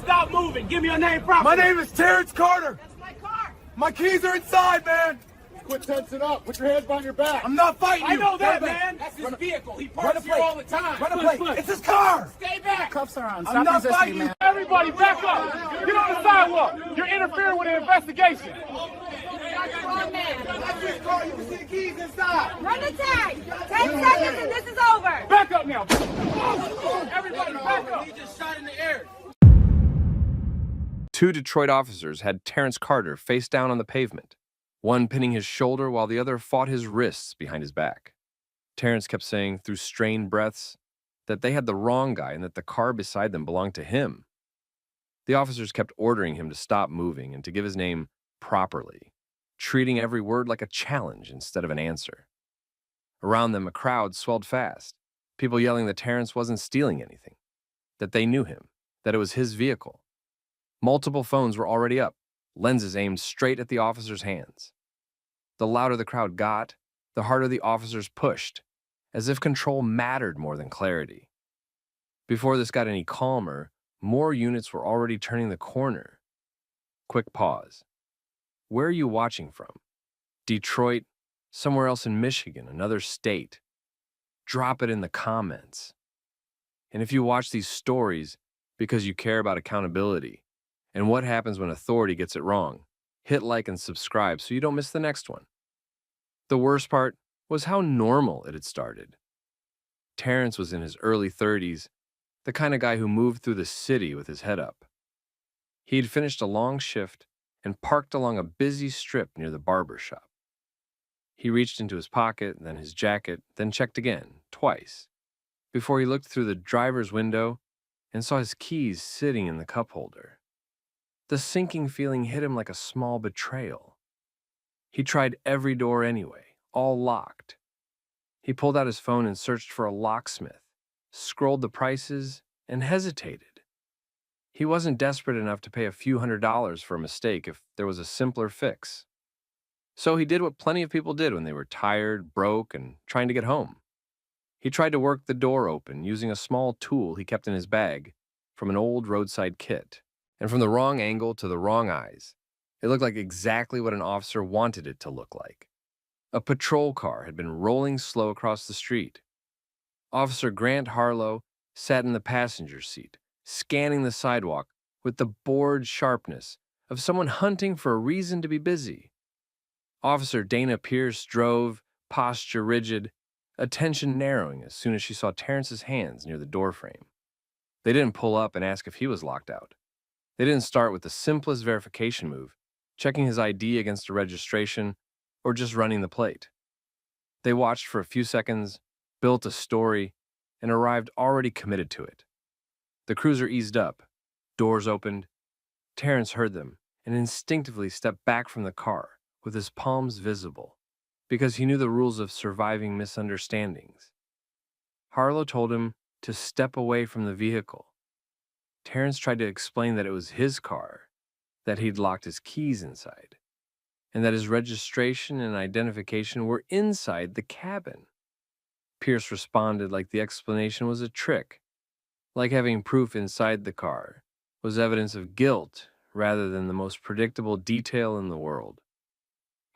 Stop moving. Give me your name properly. My name is Terrence Carter. That's my car. My keys are inside, man. Quit tensing up. Put your hands behind your back. I'm not fighting you. I know that, Run back. man. That's his vehicle. He Run parks a here plate. all the time. Run a plate. It's his car. Stay back. Cuffs are on. I'm Stop not resisting, fighting man. you. Everybody, back up. Get on the sidewalk. You're interfering with an investigation. That's his car. You can see the keys inside. Run the tag. 10 seconds and this is over. Back up now. Everybody, back up. He just shot in the air. Two Detroit officers had Terrence Carter face down on the pavement, one pinning his shoulder while the other fought his wrists behind his back. Terrence kept saying through strained breaths that they had the wrong guy and that the car beside them belonged to him. The officers kept ordering him to stop moving and to give his name properly, treating every word like a challenge instead of an answer. Around them, a crowd swelled fast, people yelling that Terrence wasn't stealing anything, that they knew him, that it was his vehicle. Multiple phones were already up, lenses aimed straight at the officers' hands. The louder the crowd got, the harder the officers pushed, as if control mattered more than clarity. Before this got any calmer, more units were already turning the corner. Quick pause. Where are you watching from? Detroit? Somewhere else in Michigan? Another state? Drop it in the comments. And if you watch these stories because you care about accountability and what happens when authority gets it wrong, hit like and subscribe so you don't miss the next one. The worst part was how normal it had started. Terrence was in his early 30s, the kind of guy who moved through the city with his head up. He'd finished a long shift and parked along a busy strip near the barber shop. He reached into his pocket, then his jacket, then checked again, twice, before he looked through the driver's window and saw his keys sitting in the cup holder. The sinking feeling hit him like a small betrayal. He tried every door anyway, all locked. He pulled out his phone and searched for a locksmith, scrolled the prices, and hesitated. He wasn't desperate enough to pay a few $100s for a mistake if there was a simpler fix. So he did what plenty of people did when they were tired, broke, and trying to get home. He tried to work the door open using a small tool he kept in his bag from an old roadside kit. And from the wrong angle to the wrong eyes, it looked like exactly what an officer wanted it to look like. A patrol car had been rolling slow across the street. Officer Grant Harlow sat in the passenger seat, scanning the sidewalk with the bored sharpness of someone hunting for a reason to be busy. Officer Dana Pierce drove, posture rigid, attention narrowing as soon as she saw Terrence's hands near the doorframe. They didn't pull up and ask if he was locked out. They didn't start with the simplest verification move, checking his ID against a registration, or just running the plate. They watched for a few seconds, built a story, and arrived already committed to it. The cruiser eased up, doors opened. Terrence heard them and instinctively stepped back from the car with his palms visible, because he knew the rules of surviving misunderstandings. Harlow told him to step away from the vehicle. Terrence tried to explain that it was his car, that he'd locked his keys inside, and that his registration and identification were inside the cabin. Pierce responded like the explanation was a trick, like having proof inside the car was evidence of guilt rather than the most predictable detail in the world.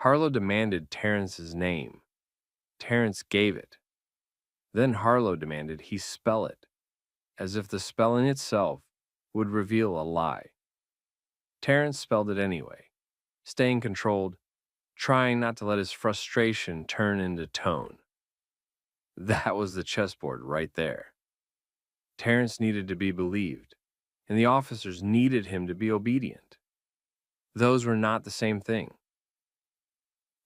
Harlow demanded Terrence's name. Terrence gave it. Then Harlow demanded he spell it, as if the spell in itself would reveal a lie. Terrence spelled it anyway, staying controlled, trying not to let his frustration turn into tone. That was the chessboard right there. Terrence needed to be believed, and the officers needed him to be obedient. Those were not the same thing.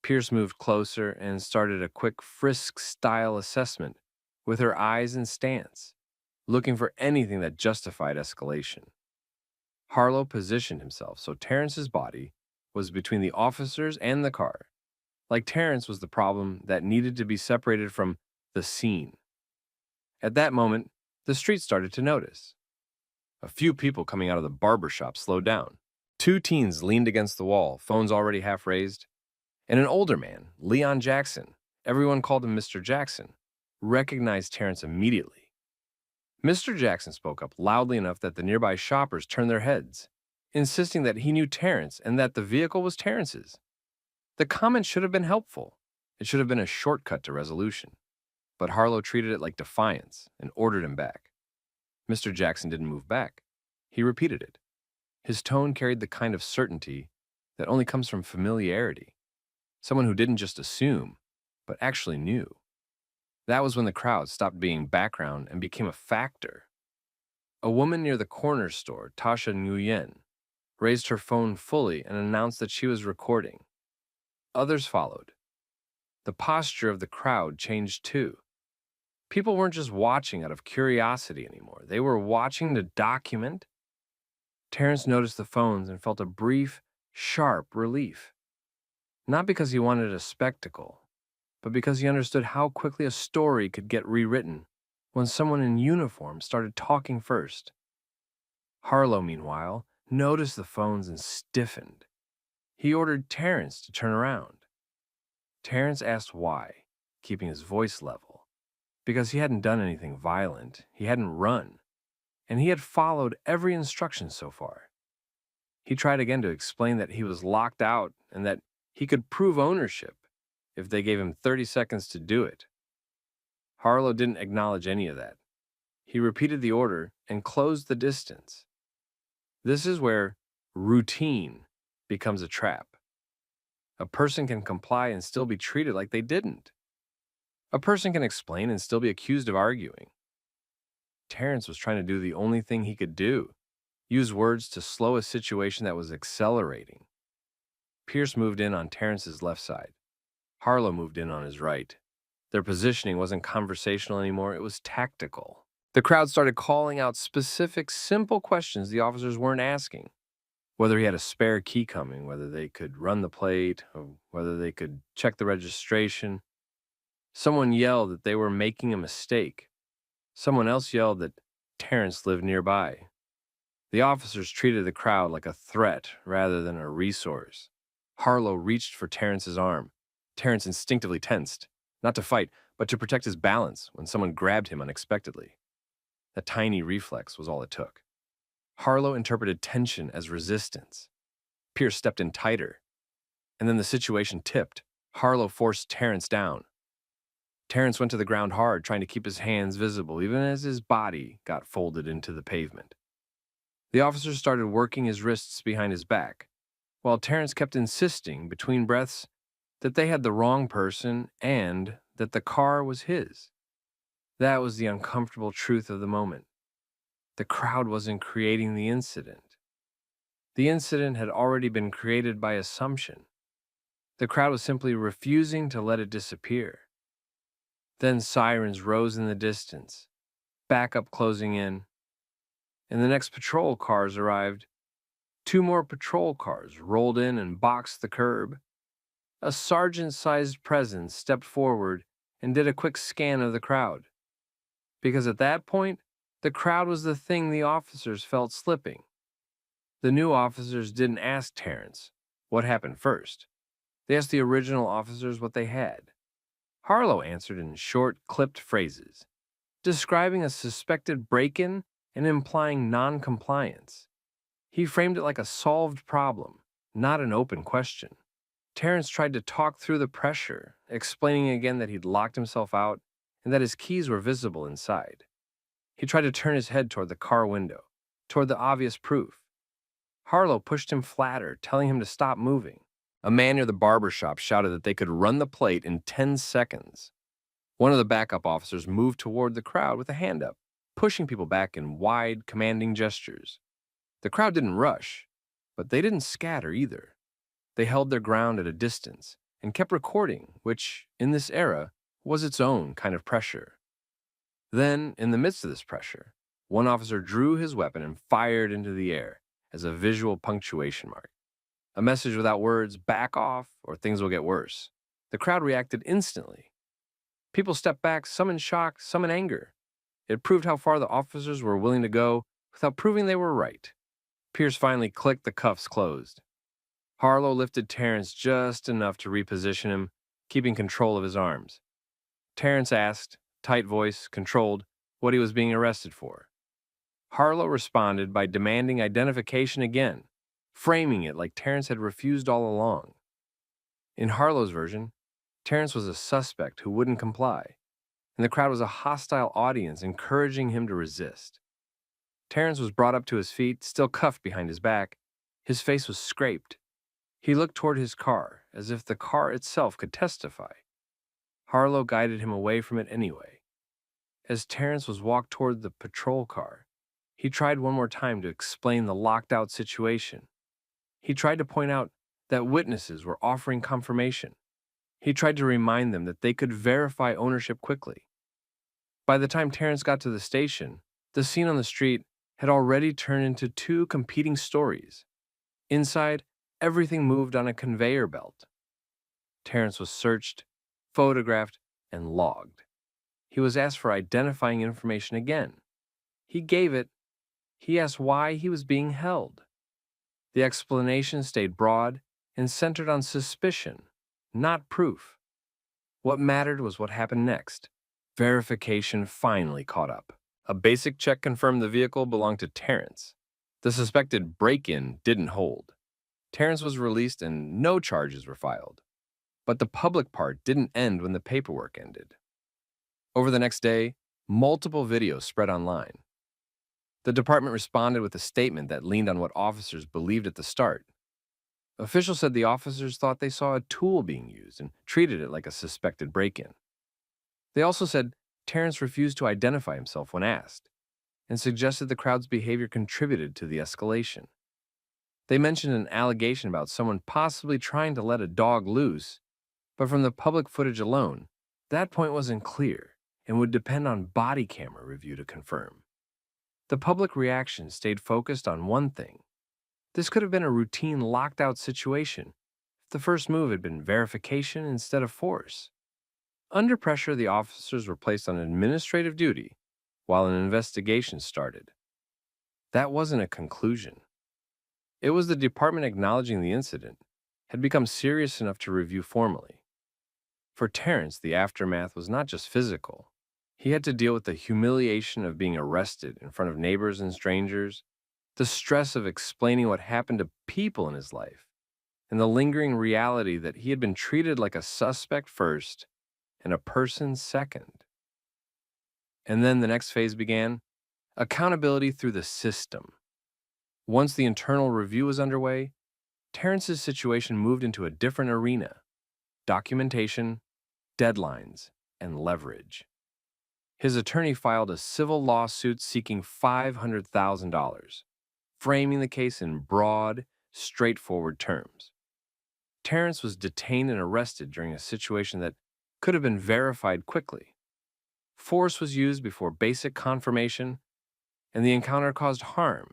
Pierce moved closer and started a quick Frisk-style assessment with her eyes and stance, looking for anything that justified escalation. Harlow positioned himself so Terrence's body was between the officers and the car, like Terrence was the problem that needed to be separated from the scene. At that moment, the street started to notice. A few people coming out of the barber shop slowed down. Two teens leaned against the wall, phones already half raised, and an older man, Leon Jackson, everyone called him Mr. Jackson, recognized Terrence immediately. Mr. Jackson spoke up loudly enough that the nearby shoppers turned their heads, insisting that he knew Terrence and that the vehicle was Terrence's. The comment should have been helpful. It should have been a shortcut to resolution. But Harlow treated it like defiance and ordered him back. Mr. Jackson didn't move back. He repeated it. His tone carried the kind of certainty that only comes from familiarity. Someone who didn't just assume, but actually knew. That was when the crowd stopped being background and became a factor. A woman near the corner store, Tasha Nguyen, raised her phone fully and announced that she was recording. Others followed. The posture of the crowd changed too. People weren't just watching out of curiosity anymore. They were watching to document. Terrence noticed the phones and felt a brief, sharp relief. Not because he wanted a spectacle, but because he understood how quickly a story could get rewritten when someone in uniform started talking first. Harlow, meanwhile, noticed the phones and stiffened. He ordered Terrence to turn around. Terrence asked why, keeping his voice level. Because he hadn't done anything violent, he hadn't run, and he had followed every instruction so far. He tried again to explain that he was locked out and that he could prove ownership if they gave him 30 seconds to do it. Harlow didn't acknowledge any of that. He repeated the order and closed the distance. This is where routine becomes a trap. A person can comply and still be treated like they didn't. A person can explain and still be accused of arguing. Terrence was trying to do the only thing he could do, use words to slow a situation that was accelerating. Pierce moved in on Terrence's left side. Harlow moved in on his right. Their positioning wasn't conversational anymore, it was tactical. The crowd started calling out specific, simple questions the officers weren't asking. Whether he had a spare key coming, whether they could run the plate, or whether they could check the registration. Someone yelled that they were making a mistake. Someone else yelled that Terrence lived nearby. The officers treated the crowd like a threat rather than a resource. Harlow reached for Terrence's arm. Terrence instinctively tensed, not to fight, but to protect his balance when someone grabbed him unexpectedly. A tiny reflex was all it took. Harlow interpreted tension as resistance. Pierce stepped in tighter. And then the situation tipped. Harlow forced Terrence down. Terrence went to the ground hard, trying to keep his hands visible, even as his body got folded into the pavement. The officers started working his wrists behind his back, while Terrence kept insisting, between breaths, that they had the wrong person and that the car was his. That was the uncomfortable truth of the moment. The crowd wasn't creating the incident. The incident had already been created by assumption. The crowd was simply refusing to let it disappear. Then sirens rose in the distance, backup closing in, and the next patrol cars arrived. 2 more patrol cars rolled in and boxed the curb. A sergeant-sized presence stepped forward and did a quick scan of the crowd. Because at that point, the crowd was the thing the officers felt slipping. The new officers didn't ask Terrence what happened first. They asked the original officers what they had. Harlow answered in short, clipped phrases, describing a suspected break-in and implying non-compliance. He framed it like a solved problem, not an open question. Terrence tried to talk through the pressure, explaining again that he'd locked himself out and that his keys were visible inside. He tried to turn his head toward the car window, toward the obvious proof. Harlow pushed him flatter, telling him to stop moving. A man near the barber shop shouted that they could run the plate in 10 seconds. One of the backup officers moved toward the crowd with a hand up, pushing people back in wide, commanding gestures. The crowd didn't rush, but they didn't scatter either. They held their ground at a distance and kept recording, which, in this era, was its own kind of pressure. Then, in the midst of this pressure, one officer drew his weapon and fired into the air as a visual punctuation mark. A message without words, back off, or things will get worse. The crowd reacted instantly. People stepped back, some in shock, some in anger. It proved how far the officers were willing to go without proving they were right. Pierce finally clicked the cuffs closed. Harlow lifted Terrence just enough to reposition him, keeping control of his arms. Terrence asked, tight voice, controlled, what he was being arrested for. Harlow responded by demanding identification again, framing it like Terrence had refused all along. In Harlow's version, Terrence was a suspect who wouldn't comply, and the crowd was a hostile audience encouraging him to resist. Terrence was brought up to his feet, still cuffed behind his back. His face was scraped. He looked toward his car, as if the car itself could testify. Harlow guided him away from it anyway. As Terrence was walked toward the patrol car, he tried one more time to explain the locked-out situation. He tried to point out that witnesses were offering confirmation. He tried to remind them that they could verify ownership quickly. By the time Terrence got to the station, the scene on the street had already turned into two competing stories. Inside, everything moved on a conveyor belt. Terrence was searched, photographed, and logged. He was asked for identifying information again. He gave it. He asked why he was being held. The explanation stayed broad and centered on suspicion, not proof. What mattered was what happened next. Verification finally caught up. A basic check confirmed the vehicle belonged to Terrence. The suspected break-in didn't hold. Terrence was released and no charges were filed. But the public part didn't end when the paperwork ended. Over the next day, multiple videos spread online. The department responded with a statement that leaned on what officers believed at the start. Officials said the officers thought they saw a tool being used and treated it like a suspected break-in. They also said Terrence refused to identify himself when asked, and suggested the crowd's behavior contributed to the escalation. They mentioned an allegation about someone possibly trying to let a dog loose, but from the public footage alone, that point wasn't clear and would depend on body camera review to confirm. The public reaction stayed focused on one thing. This could have been a routine locked-out situation if the first move had been verification instead of force. Under pressure, the officers were placed on administrative duty while an investigation started. That wasn't a conclusion. It was the department acknowledging the incident had become serious enough to review formally. For Terrence, the aftermath was not just physical. He had to deal with the humiliation of being arrested in front of neighbors and strangers, the stress of explaining what happened to people in his life, and the lingering reality that he had been treated like a suspect first and a person second. And then the next phase began, accountability through the system. Once the internal review was underway, Terrence's situation moved into a different arena: documentation, deadlines, and leverage. His attorney filed a civil lawsuit seeking $500,000, framing the case in broad, straightforward terms. Terrence was detained and arrested during a situation that could have been verified quickly. Force was used before basic confirmation, and the encounter caused harm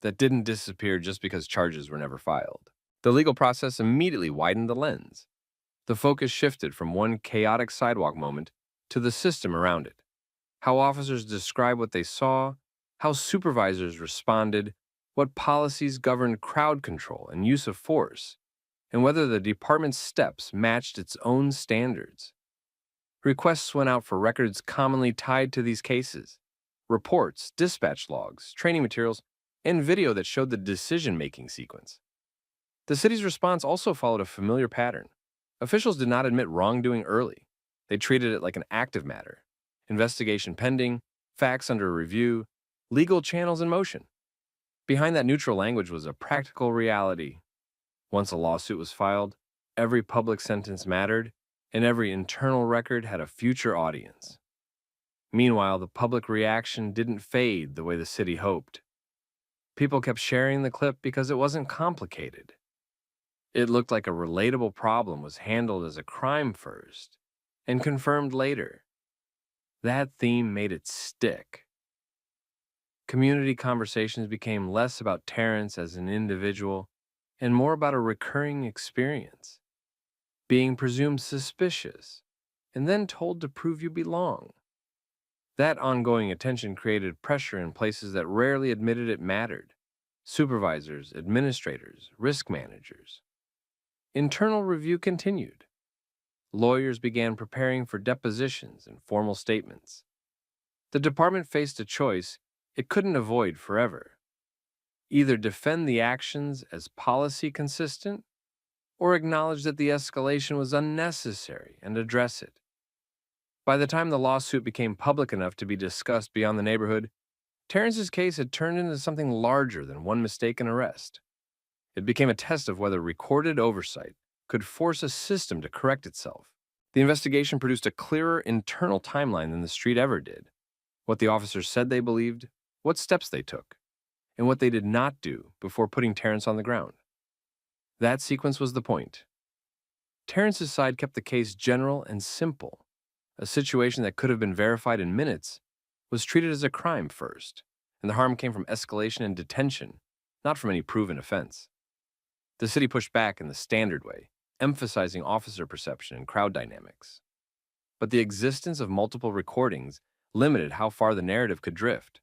that didn't disappear just because charges were never filed. The legal process immediately widened the lens. The focus shifted from one chaotic sidewalk moment to the system around it. How officers described what they saw, how supervisors responded, what policies governed crowd control and use of force, and whether the department's steps matched its own standards. Requests went out for records commonly tied to these cases: reports, dispatch logs, training materials, and video that showed the decision-making sequence. The city's response also followed a familiar pattern. Officials did not admit wrongdoing early. They treated it like an active matter: investigation pending, facts under review, legal channels in motion. Behind that neutral language was a practical reality. Once a lawsuit was filed, every public sentence mattered, and every internal record had a future audience. Meanwhile, the public reaction didn't fade the way the city hoped. People kept sharing the clip because it wasn't complicated. It looked like a relatable problem was handled as a crime first and confirmed later. That theme made it stick. Community conversations became less about Terrence as an individual and more about a recurring experience: being presumed suspicious and then told to prove you belong. That ongoing attention created pressure in places that rarely admitted it mattered: supervisors, administrators, risk managers. Internal review continued. Lawyers began preparing for depositions and formal statements. The department faced a choice it couldn't avoid forever. Either defend the actions as policy consistent or acknowledge that the escalation was unnecessary and address it. By the time the lawsuit became public enough to be discussed beyond the neighborhood, Terrence's case had turned into something larger than one mistaken arrest. It became a test of whether recorded oversight could force a system to correct itself. The investigation produced a clearer internal timeline than the street ever did. What the officers said they believed, what steps they took, and what they did not do before putting Terrence on the ground. That sequence was the point. Terrence's side kept the case general and simple. A situation that could have been verified in minutes was treated as a crime first, and the harm came from escalation and detention, not from any proven offense. The city pushed back in the standard way, emphasizing officer perception and crowd dynamics. But the existence of multiple recordings limited how far the narrative could drift.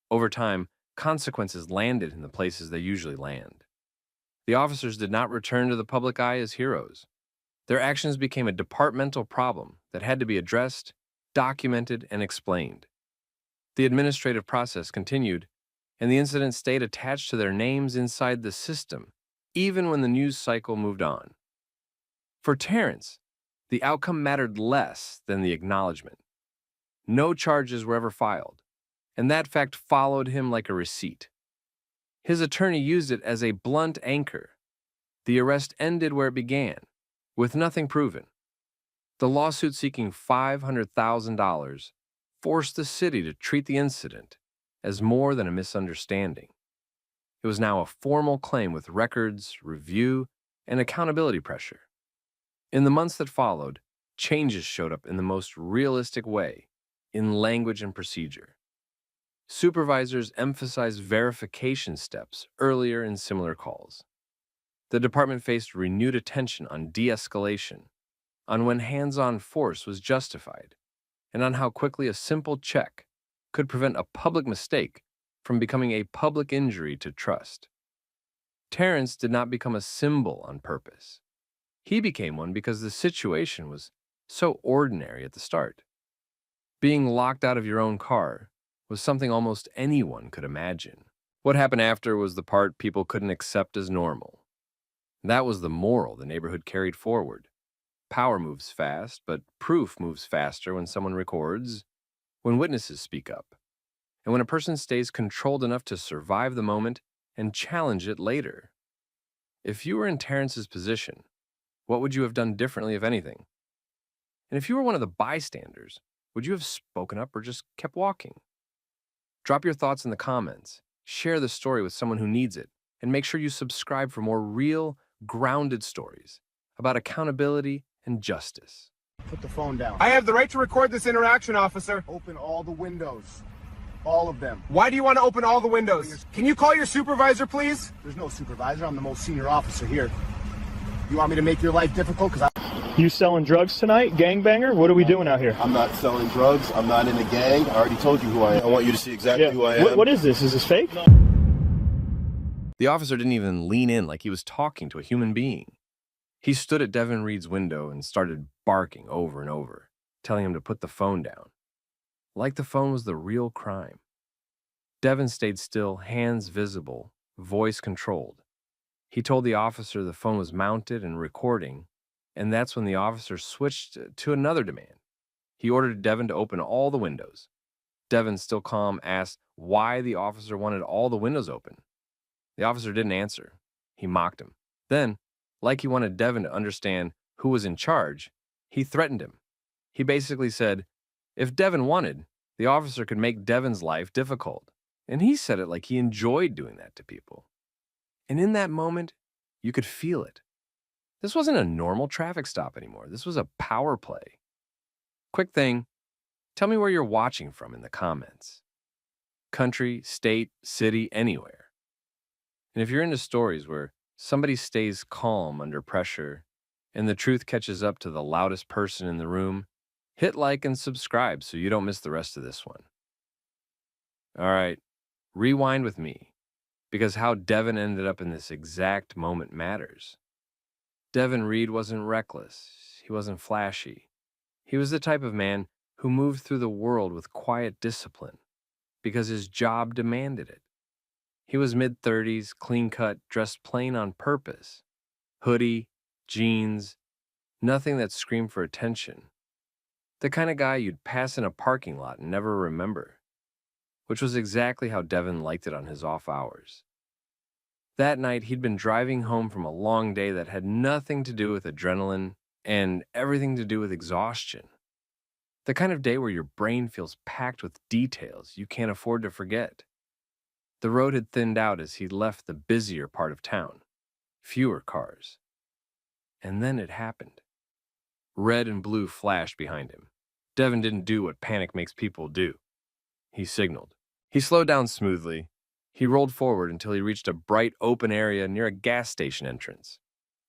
Over time, consequences landed in the places they usually land. The officers did not return to the public eye as heroes. Their actions became a departmental problem that had to be addressed, documented, and explained. The administrative process continued, and the incident stayed attached to their names inside the system, even when the news cycle moved on. For Terrence, the outcome mattered less than the acknowledgement. No charges were ever filed, and that fact followed him like a receipt. His attorney used it as a blunt anchor. The arrest ended where it began, with nothing proven. The lawsuit seeking $500,000 forced the city to treat the incident as more than a misunderstanding. It was now a formal claim with records, review, and accountability pressure. In the months that followed, changes showed up in the most realistic way, in language and procedure. Supervisors emphasized verification steps earlier in similar calls. The department faced renewed attention on de-escalation, on when hands-on force was justified, and on how quickly a simple check could prevent a public mistake from becoming a public injury to trust. Terrence did not become a symbol on purpose. He became one because the situation was so ordinary at the start. Being locked out of your own car was something almost anyone could imagine. What happened after was the part people couldn't accept as normal. That was the moral the neighborhood carried forward. Power moves fast, but proof moves faster when someone records, when witnesses speak up, and when a person stays controlled enough to survive the moment and challenge it later. If you were in Terrence's position, what would you have done differently, if anything? And if you were one of the bystanders, would you have spoken up or just kept walking? Drop your thoughts in the comments, share the story with someone who needs it, and make sure you subscribe for more real, grounded stories about accountability and justice. Put the phone down. I have the right to record this interaction, officer. Open all the windows. All of them. Why do you want to open all the windows? Can you call your supervisor, please? There's no supervisor. I'm the most senior officer here. You want me to make your life difficult? You selling drugs tonight, gangbanger? What are we doing out here? I'm not selling drugs. I'm not in a gang. I already told you who I am. I want you to see exactly who I am. What is this? Is this fake? The officer didn't even lean in like he was talking to a human being. He stood at Devin Reed's window and started barking over and over, telling him to put the phone down. Like the phone was the real crime. Devin stayed still, hands visible, voice controlled. He told the officer the phone was mounted and recording, and that's when the officer switched to another demand. He ordered Devin to open all the windows. Devin, still calm, asked why the officer wanted all the windows open. The officer didn't answer. He mocked him. Then, like he wanted Devin to understand who was in charge, he threatened him. He basically said, if Devin wanted, the officer could make Devin's life difficult. And he said it like he enjoyed doing that to people. And in that moment, you could feel it. This wasn't a normal traffic stop anymore. This was a power play. Quick thing, tell me where you're watching from in the comments. Country, state, city, anywhere. And if you're into stories where somebody stays calm under pressure and the truth catches up to the loudest person in the room, hit like and subscribe so you don't miss the rest of this one. All right, rewind with me, because how Devin ended up in this exact moment matters. Devin Reed wasn't reckless. He wasn't flashy. He was the type of man who moved through the world with quiet discipline because his job demanded it. He was mid-30s, clean-cut, dressed plain on purpose. Hoodie, jeans, nothing that screamed for attention. The kind of guy you'd pass in a parking lot and never remember, which was exactly how Devin liked it on his off hours. That night, he'd been driving home from a long day that had nothing to do with adrenaline and everything to do with exhaustion. The kind of day where your brain feels packed with details you can't afford to forget. The road had thinned out as he left the busier part of town. Fewer cars. And then it happened. Red and blue flashed behind him. Devin didn't do what panic makes people do. He signaled. He slowed down smoothly. He rolled forward until he reached a bright open area near a gas station entrance.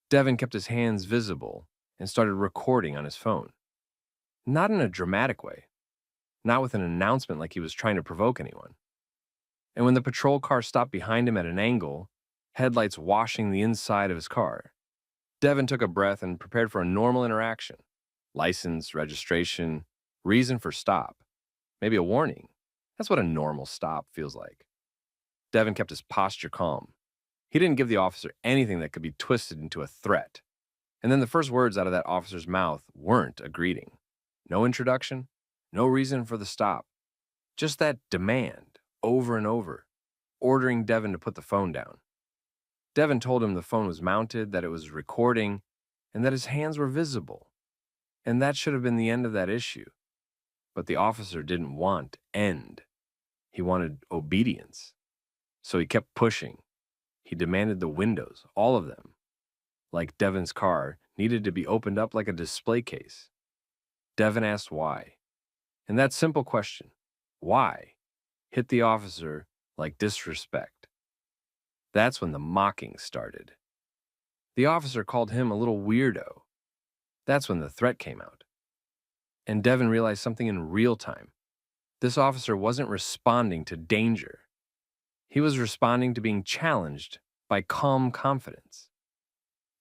Devin kept his hands visible and started recording on his phone. Not in a dramatic way. Not with an announcement like he was trying to provoke anyone. And when the patrol car stopped behind him at an angle, headlights washing the inside of his car, Devin took a breath and prepared for a normal interaction. License, registration, reason for stop. Maybe a warning. That's what a normal stop feels like. Devin kept his posture calm. He didn't give the officer anything that could be twisted into a threat. And then the first words out of that officer's mouth weren't a greeting. No introduction, no reason for the stop. Just that demand, over and over, ordering Devin to put the phone down. Devin told him the phone was mounted, that it was recording, and that his hands were visible. And that should have been the end of that issue. But the officer didn't want end. He wanted obedience. So he kept pushing. He demanded the windows, all of them, like Devin's car, needed to be opened up like a display case. Devin asked why. And that simple question, why, hit the officer like disrespect. That's when the mocking started. The officer called him a little weirdo. That's when the threat came out. And Devin realized something in real time. This officer wasn't responding to danger. He was responding to being challenged by calm confidence.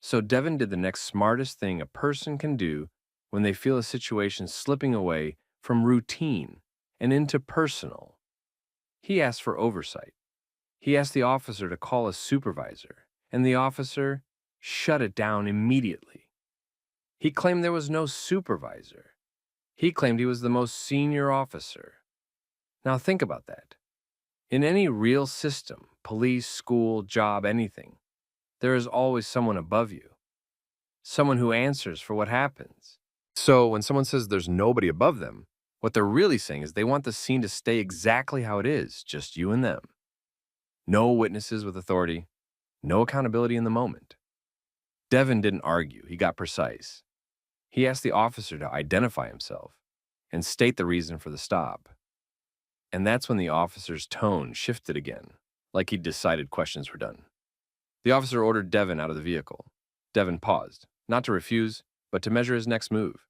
So Devin did the next smartest thing a person can do when they feel a situation slipping away from routine and into personal. He asked for oversight. He asked the officer to call a supervisor, and the officer shut it down immediately. He claimed there was no supervisor. He claimed he was the most senior officer. Now think about that. In any real system, police, school, job, anything, there is always someone above you. Someone who answers for what happens. So when someone says there's nobody above them, what they're really saying is they want the scene to stay exactly how it is, just you and them. No witnesses with authority, no accountability in the moment. Devin didn't argue, he got precise. He asked the officer to identify himself and state the reason for the stop. And that's when the officer's tone shifted again, like he'd decided questions were done. The officer ordered Devin out of the vehicle. Devin paused, not to refuse, but to measure his next move.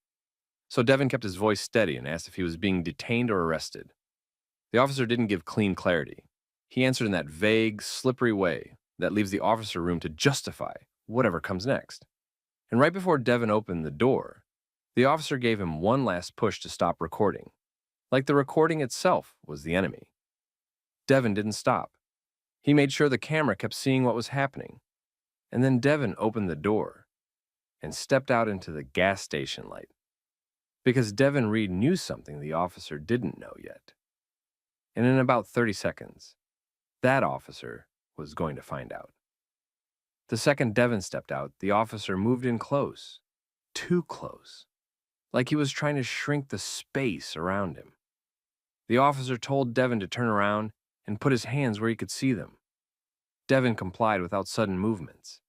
So Devin kept his voice steady and asked if he was being detained or arrested. The officer didn't give clean clarity. He answered in that vague, slippery way that leaves the officer room to justify whatever comes next. And right before Devin opened the door, the officer gave him one last push to stop recording, like the recording itself was the enemy. Devin didn't stop. He made sure the camera kept seeing what was happening. And then Devin opened the door and stepped out into the gas station light. Because Devin Reed knew something the officer didn't know yet. And in about 30 seconds, that officer was going to find out. The second Devin stepped out, the officer moved in close, too close, like he was trying to shrink the space around him. The officer told Devin to turn around and put his hands where he could see them. Devin complied without sudden movements.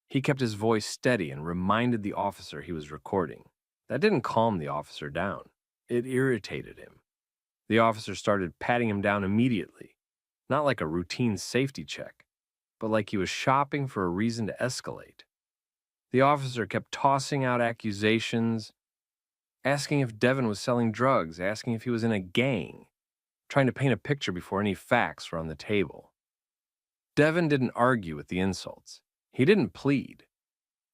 He kept his voice steady and reminded the officer he was recording. That didn't calm the officer down. It irritated him. The officer started patting him down immediately, not like a routine safety check, but like he was shopping for a reason to escalate. The officer kept tossing out accusations, asking if Devin was selling drugs, asking if he was in a gang, trying to paint a picture before any facts were on the table. Devin didn't argue with the insults. He didn't plead.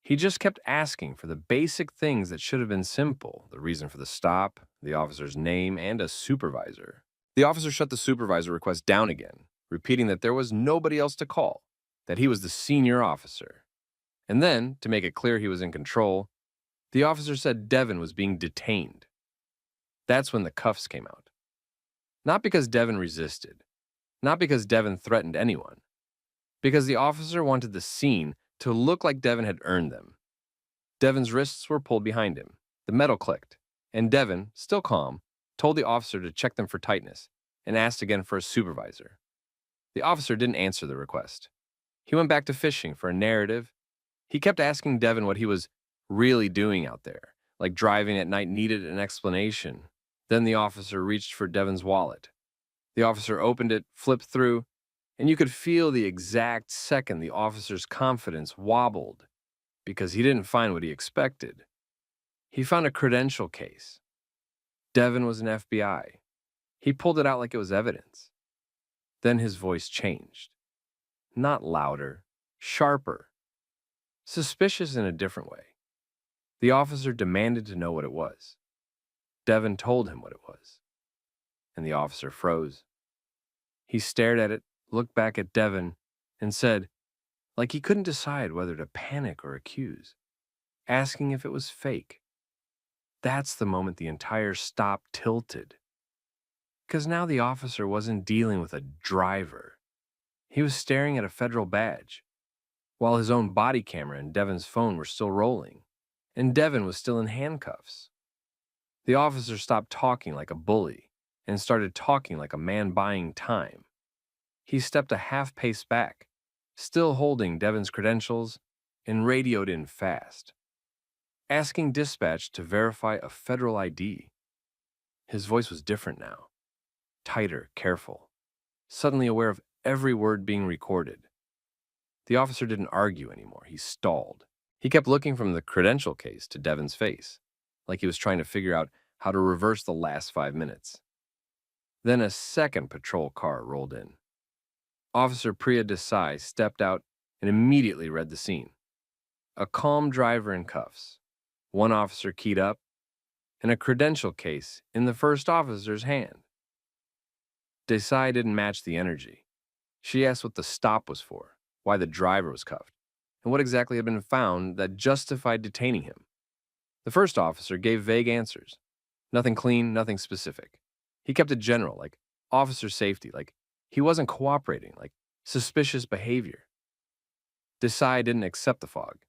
He just kept asking for the basic things that should have been simple: the reason for the stop, the officer's name, and a supervisor. The officer shut the supervisor request down again, repeating that there was nobody else to call, that he was the senior officer. And then, to make it clear he was in control, the officer said Devin was being detained. That's when the cuffs came out. Not because Devin resisted, not because Devin threatened anyone, because the officer wanted the scene to look like Devin had earned them. Devin's wrists were pulled behind him, the metal clicked, and Devin, still calm, told the officer to check them for tightness and asked again for a supervisor. The officer didn't answer the request. He went back to fishing for a narrative. He kept asking Devin what he was really doing out there, like driving at night needed an explanation. Then the officer reached for Devin's wallet. The officer opened it, flipped through, and you could feel the exact second the officer's confidence wobbled because he didn't find what he expected. He found a credential case. Devin was an FBI. He pulled it out like it was evidence. Then his voice changed. Not louder, sharper. Suspicious in a different way. The officer demanded to know what it was. Devin told him what it was. And the officer froze. He stared at it, looked back at Devin, and said, like he couldn't decide whether to panic or accuse, asking if it was fake. That's the moment the entire stop tilted. Because now the officer wasn't dealing with a driver. He was staring at a federal badge, while his own body camera and Devin's phone were still rolling, and Devin was still in handcuffs. The officer stopped talking like a bully and started talking like a man buying time. He stepped a half pace back, still holding Devin's credentials, and radioed in fast, asking dispatch to verify a federal ID. His voice was different now, tighter, careful, suddenly aware of every word being recorded. The officer didn't argue anymore. He stalled. He kept looking from the credential case to Devin's face, like he was trying to figure out how to reverse the last 5 minutes. Then a second patrol car rolled in. Officer Priya Desai stepped out and immediately read the scene. A calm driver in cuffs, one officer keyed up, and a credential case in the first officer's hand. Desai didn't match the energy. She asked what the stop was for, why the driver was cuffed, and what exactly had been found that justified detaining him. The first officer gave vague answers. Nothing clean, nothing specific. He kept it general, like officer safety, like he wasn't cooperating, like suspicious behavior. Desai didn't accept the fog.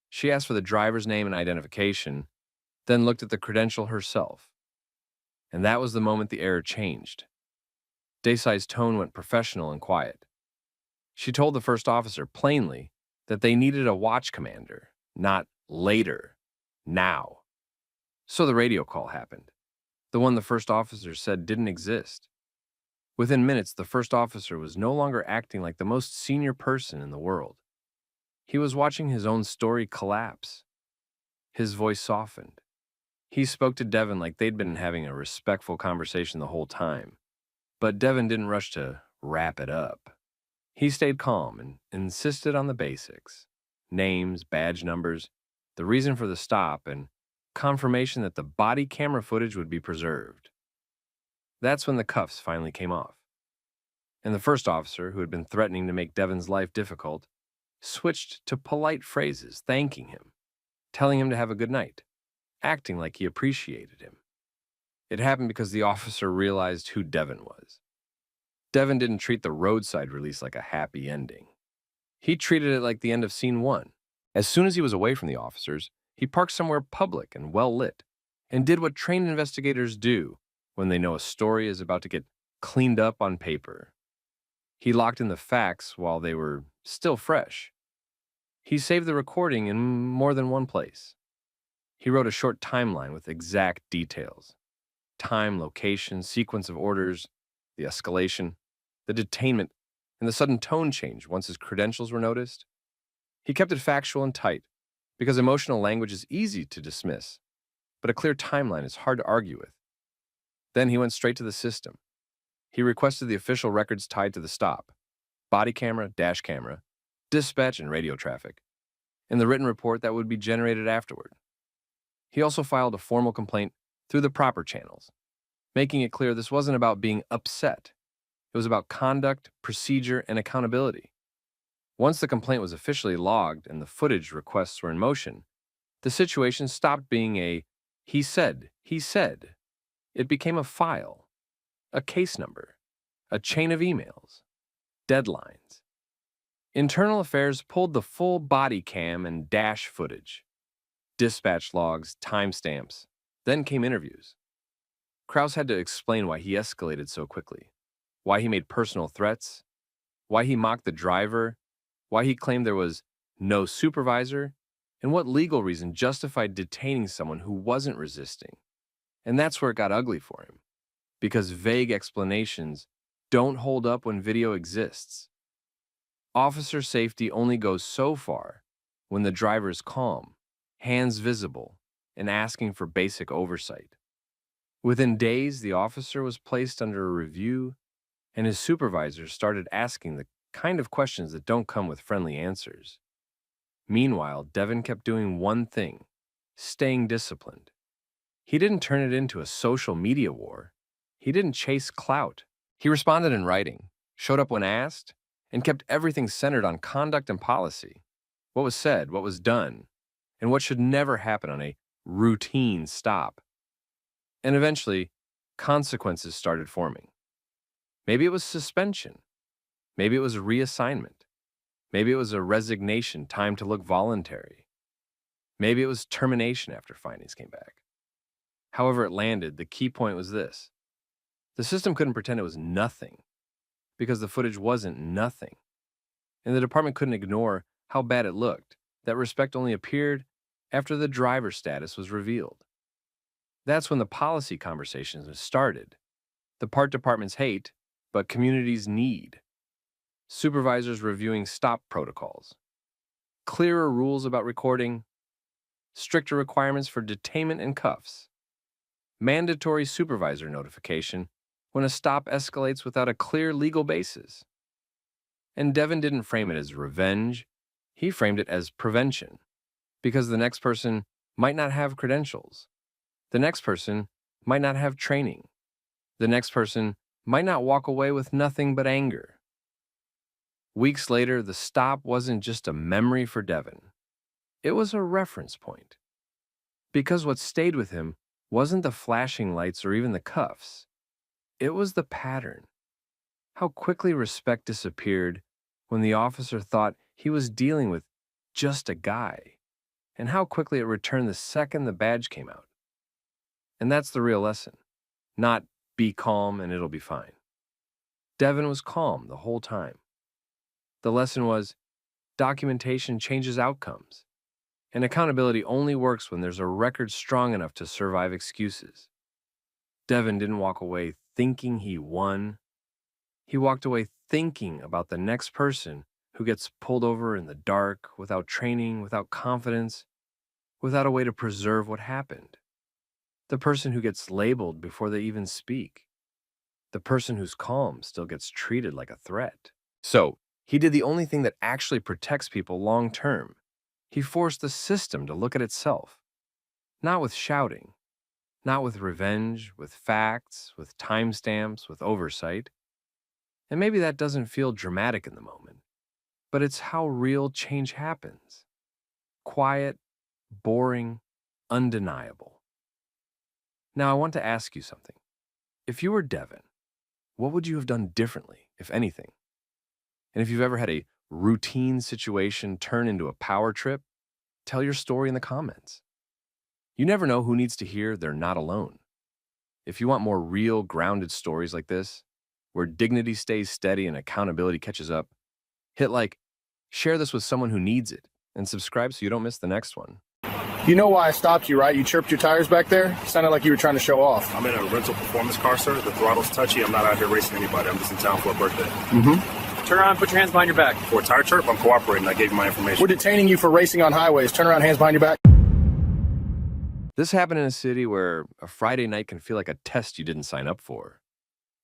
She asked for the driver's name and identification, then looked at the credential herself. And that was the moment the error changed. Desai's tone went professional and quiet. She told the first officer plainly that they needed a watch commander, not later, now. So the radio call happened, the one the first officer said didn't exist. Within minutes, the first officer was no longer acting like the most senior person in the world. He was watching his own story collapse. His voice softened. He spoke to Devin like they'd been having a respectful conversation the whole time. But Devin didn't rush to wrap it up. He stayed calm and insisted on the basics: names, badge numbers, the reason for the stop, and confirmation that the body camera footage would be preserved. That's when the cuffs finally came off. And the first officer, who had been threatening to make Devin's life difficult, switched to polite phrases, thanking him, telling him to have a good night, acting like he appreciated him. It happened because the officer realized who Devin was. Devin didn't treat the roadside release like a happy ending. He treated it like the end of scene 1. As soon as he was away from the officers, he parked somewhere public and well-lit, and did what trained investigators do when they know a story is about to get cleaned up on paper. He locked in the facts while they were still fresh. He saved the recording in more than one place. He wrote a short timeline with exact details: time, location, sequence of orders, the escalation, the detainment, and the sudden tone change once his credentials were noticed. He kept it factual and tight, because emotional language is easy to dismiss, but a clear timeline is hard to argue with. Then he went straight to the system. He requested the official records tied to the stop: body camera, dash camera, dispatch, and radio traffic. and the written report that would be generated afterward. He also filed a formal complaint through the proper channels, making it clear this wasn't about being upset. It was about conduct, procedure, and accountability. Once the complaint was officially logged and the footage requests were in motion, the situation stopped being a he said. It became a file, a case number, a chain of emails, deadlines. Internal Affairs pulled the full body cam and dash footage, dispatch logs, timestamps. Then came interviews. Kraus had to explain why he escalated so quickly, why he made personal threats, why he mocked the driver, why he claimed there was no supervisor, and what legal reason justified detaining someone who wasn't resisting. And that's where it got ugly for him, because vague explanations don't hold up when video exists. Officer safety only goes so far when the driver is calm, hands visible, and asking for basic oversight. Within days, the officer was placed under a review, and his supervisors started asking the kind of questions that don't come with friendly answers. Meanwhile, Devin kept doing one thing, staying disciplined. He didn't turn it into a social media war. He didn't chase clout. He responded in writing, showed up when asked, and kept everything centered on conduct and policy. What was said, what was done, and what should never happen on a routine stop. And eventually, consequences started forming. Maybe it was suspension. Maybe it was a reassignment. Maybe it was a resignation, time to look voluntary. Maybe it was termination after findings came back. However it landed, the key point was this. The system couldn't pretend it was nothing, because the footage wasn't nothing. And the department couldn't ignore how bad it looked. That respect only appeared after the driver status was revealed. That's when the policy conversations started. The part departments hate, but communities need. Supervisors reviewing stop protocols, clearer rules about recording, stricter requirements for detainment and cuffs, mandatory supervisor notification when a stop escalates without a clear legal basis. And Devin didn't frame it as revenge, he framed it as prevention, because the next person might not have credentials. The next person might not have training. The next person might not walk away with nothing but anger. Weeks later, the stop wasn't just a memory for Devin. It was a reference point. Because what stayed with him wasn't the flashing lights or even the cuffs. It was the pattern. How quickly respect disappeared when the officer thought he was dealing with just a guy, and how quickly it returned the second the badge came out. And that's the real lesson. Not be calm and it'll be fine. Devin was calm the whole time. The lesson was, documentation changes outcomes, and accountability only works when there's a record strong enough to survive excuses. Devin didn't walk away thinking he won. He walked away thinking about the next person who gets pulled over in the dark, without training, without confidence, without a way to preserve what happened. The person who gets labeled before they even speak. The person who's calm still gets treated like a threat. So, he did the only thing that actually protects people long term. He forced the system to look at itself. Not with shouting, not with revenge, with facts, with timestamps, with oversight. And maybe that doesn't feel dramatic in the moment, but it's how real change happens. Quiet, boring, undeniable. Now I want to ask you something. If you were Devin, what would you have done differently, if anything? And if you've ever had a routine situation turn into a power trip, tell your story in the comments. You never know who needs to hear they're not alone. If you want more real, grounded stories like this, where dignity stays steady and accountability catches up, hit like, share this with someone who needs it, and subscribe so you don't miss the next one. You know why I stopped you, right? You chirped your tires back there. Sounded like you were trying to show off. I'm in a rental performance car, sir. The throttle's touchy. I'm not out here racing anybody. I'm just in town for a birthday. Turn around and put your hands behind your back. For a tire chirp, I'm cooperating. I gave you my information. We're detaining you for racing on highways. Turn around, hands behind your back. This happened in a city where a Friday night can feel like a test you didn't sign up for.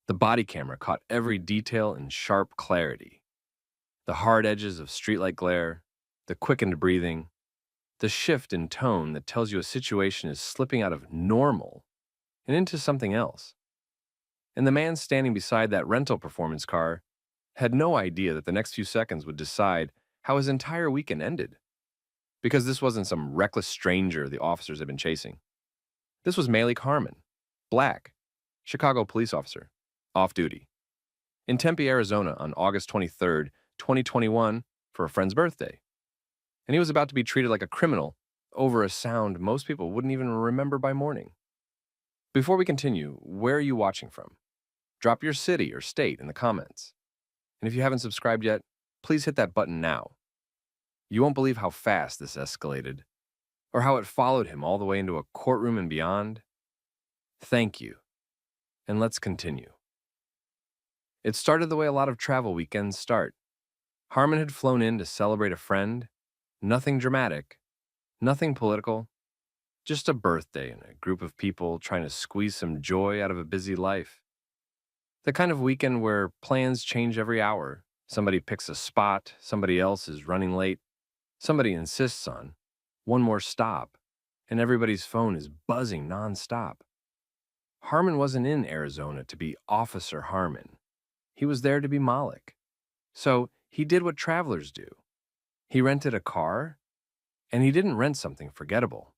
The body camera caught every detail in sharp clarity. The hard edges of streetlight glare, the quickened breathing, the shift in tone that tells you a situation is slipping out of normal and into something else. And the man standing beside that rental performance car had no idea that the next few seconds would decide how his entire weekend ended. Because this wasn't some reckless stranger the officers had been chasing. This was Malik Harmon, black, Chicago police officer, off duty, in Tempe, Arizona on August 23rd, 2021, for a friend's birthday. And he was about to be treated like a criminal over a sound most people wouldn't even remember by morning. Before we continue, where are you watching from? Drop your city or state in the comments. And if you haven't subscribed yet, please hit that button now. You won't believe how fast this escalated, or how it followed him all the way into a courtroom and beyond. Thank you. And let's continue. It started the way a lot of travel weekends start. Harmon had flown in to celebrate a friend. Nothing dramatic, nothing political, just a birthday and a group of people trying to squeeze some joy out of a busy life. The kind of weekend where plans change every hour. Somebody picks a spot, somebody else is running late, somebody insists on one more stop, and everybody's phone is buzzing nonstop. Harmon wasn't in Arizona to be Officer Harmon. He was there to be Malik. So he did what travelers do. He rented a car, and he didn't rent something forgettable.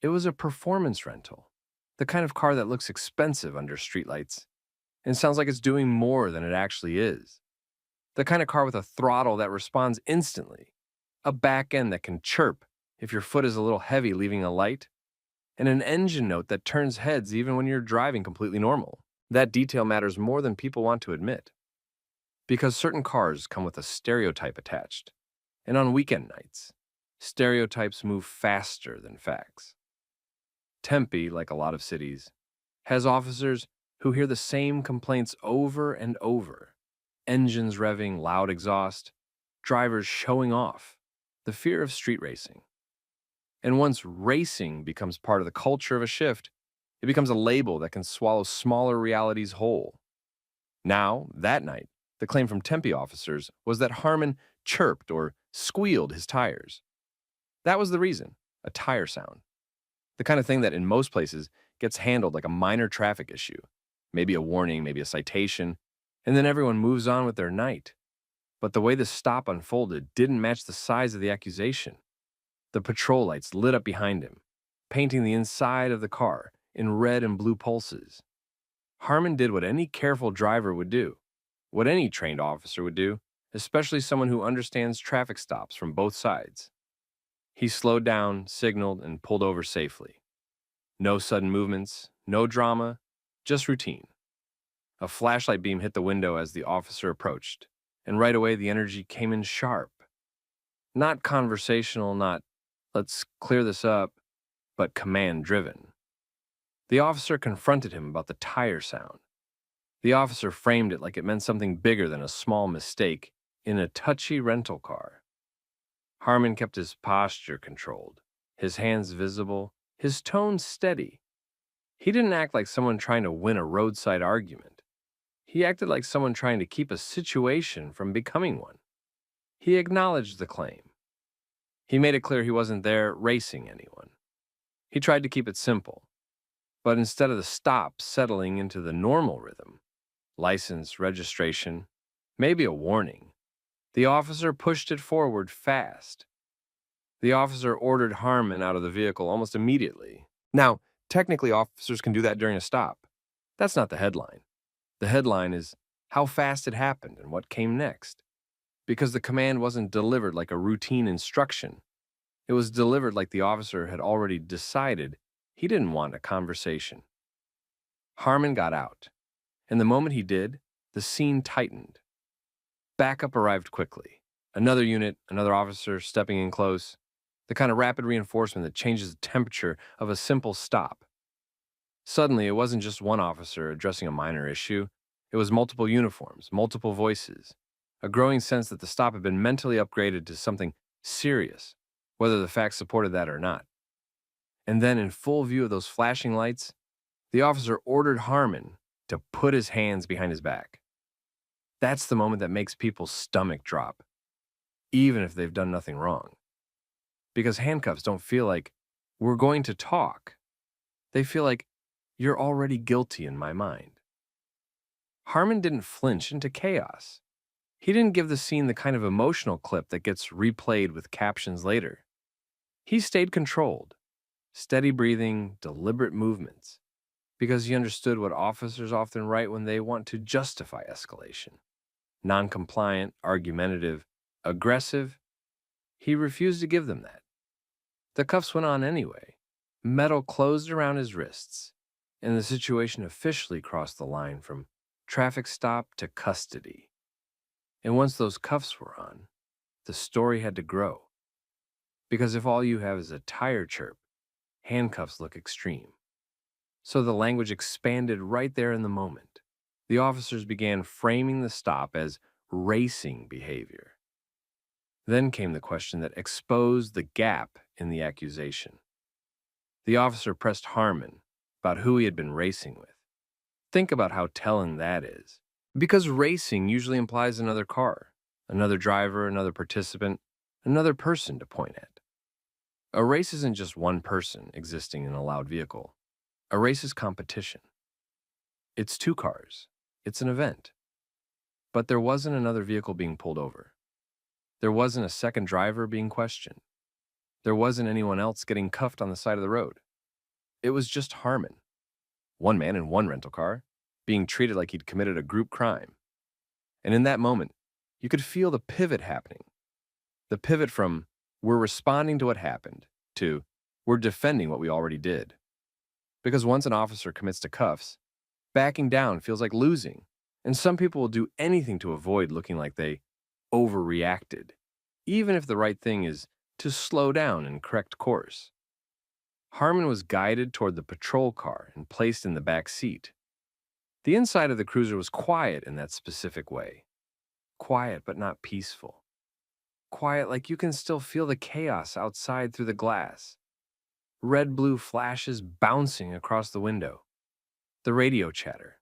It was a performance rental, the kind of car that looks expensive under streetlights and sounds like it's doing more than it actually is. The kind of car with a throttle that responds instantly, a back end that can chirp if your foot is a little heavy leaving a light, and an engine note that turns heads even when you're driving completely normal. That detail matters more than people want to admit. Because certain cars come with a stereotype attached, and on weekend nights, stereotypes move faster than facts. Tempe, like a lot of cities, has officers who hear the same complaints over and over. Engines revving, loud exhaust, drivers showing off, the fear of street racing. And once racing becomes part of the culture of a shift, it becomes a label that can swallow smaller realities whole. Now, that night, the claim from Tempe officers was that Harmon chirped or squealed his tires. That was the reason, a tire sound. The kind of thing that in most places gets handled like a minor traffic issue, maybe a warning, maybe a citation, and then everyone moves on with their night. But the way the stop unfolded didn't match the size of the accusation. The patrol lights lit up behind him, painting the inside of the car in red and blue pulses. Harmon did what any careful driver would do, what any trained officer would do, especially someone who understands traffic stops from both sides. He slowed down, signaled, and pulled over safely. No sudden movements, no drama, just routine. A flashlight beam hit the window as the officer approached, and right away the energy came in sharp. Not conversational, not, let's clear this up, but command-driven. The officer confronted him about the tire sound. The officer framed it like it meant something bigger than a small mistake in a touchy rental car. Harmon kept his posture controlled, his hands visible, his tone steady. He didn't act like someone trying to win a roadside argument. He acted like someone trying to keep a situation from becoming one. He acknowledged the claim. He made it clear he wasn't there racing anyone. He tried to keep it simple. But instead of the stop settling into the normal rhythm, license, registration, maybe a warning, the officer pushed it forward fast. The officer ordered Harmon out of the vehicle almost immediately. Now, technically officers can do that during a stop. That's not the headline. The headline is how fast it happened and what came next. Because the command wasn't delivered like a routine instruction. It was delivered like the officer had already decided he didn't want a conversation. Harmon got out, and the moment he did, the scene tightened. Backup arrived quickly. Another unit, another officer stepping in close. The kind of rapid reinforcement that changes the temperature of a simple stop. Suddenly, it wasn't just one officer addressing a minor issue. It was multiple uniforms, multiple voices. A growing sense that the stop had been mentally upgraded to something serious, whether the facts supported that or not. And then, in full view of those flashing lights, the officer ordered Harmon to put his hands behind his back. That's the moment that makes people's stomach drop. even if they've done nothing wrong. Because handcuffs don't feel like, we're going to talk. They feel like, you're already guilty in my mind. Harmon didn't flinch into chaos. He didn't give the scene the kind of emotional clip that gets replayed with captions later. He stayed controlled, steady breathing, deliberate movements, because he understood what officers often write when they want to justify escalation. Non-compliant, argumentative, aggressive. He refused to give them that. The cuffs went on anyway. Metal closed around his wrists, and the situation officially crossed the line from traffic stop to custody. And once those cuffs were on, the story had to grow. Because if all you have is a tire chirp, handcuffs look extreme. So the language expanded right there in the moment. The officers began framing the stop as racing behavior. Then came the question that exposed the gap in the accusation. The officer pressed Harmon about who he had been racing with. Think about how telling that is. Because racing usually implies another car, another driver, another participant, another person to point at. A race isn't just one person existing in a loud vehicle. A race is competition. It's two cars. It's an event. But there wasn't another vehicle being pulled over. There wasn't a second driver being questioned. There wasn't anyone else getting cuffed on the side of the road. It was just Harmon, one man in one rental car, being treated like he'd committed a group crime. And in that moment, you could feel the pivot happening. The pivot from, we're responding to what happened, to, we're defending what we already did. Because once an officer commits to cuffs, backing down feels like losing, and some people will do anything to avoid looking like they overreacted, even if the right thing is to slow down and correct course. Harmon was guided toward the patrol car and placed in the back seat. The inside of the cruiser was quiet in that specific way. Quiet but not peaceful. Quiet like you can still feel the chaos outside through the glass. Red-blue flashes bouncing across the window. The radio chatter.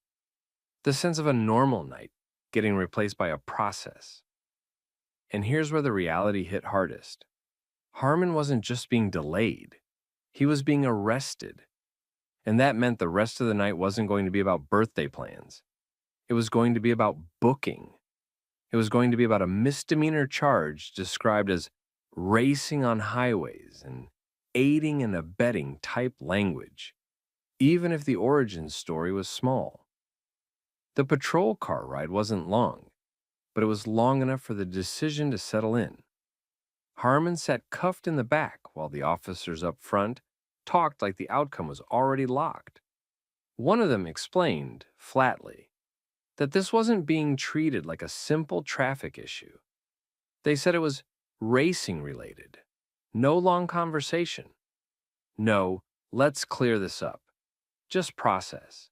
The sense of a normal night getting replaced by a process. And here's where the reality hit hardest. Harmon wasn't just being delayed. He was being arrested. And that meant the rest of the night wasn't going to be about birthday plans. It was going to be about booking. It was going to be about a misdemeanor charge described as racing on highways and aiding and abetting type language, even if the origin story was small. The patrol car ride wasn't long, but it was long enough for the decision to settle in. Harmon sat cuffed in the back while the officers up front talked like the outcome was already locked. One of them explained, flatly, that this wasn't being treated like a simple traffic issue. They said it was racing-related. No long conversation. No, let's clear this up. Just process.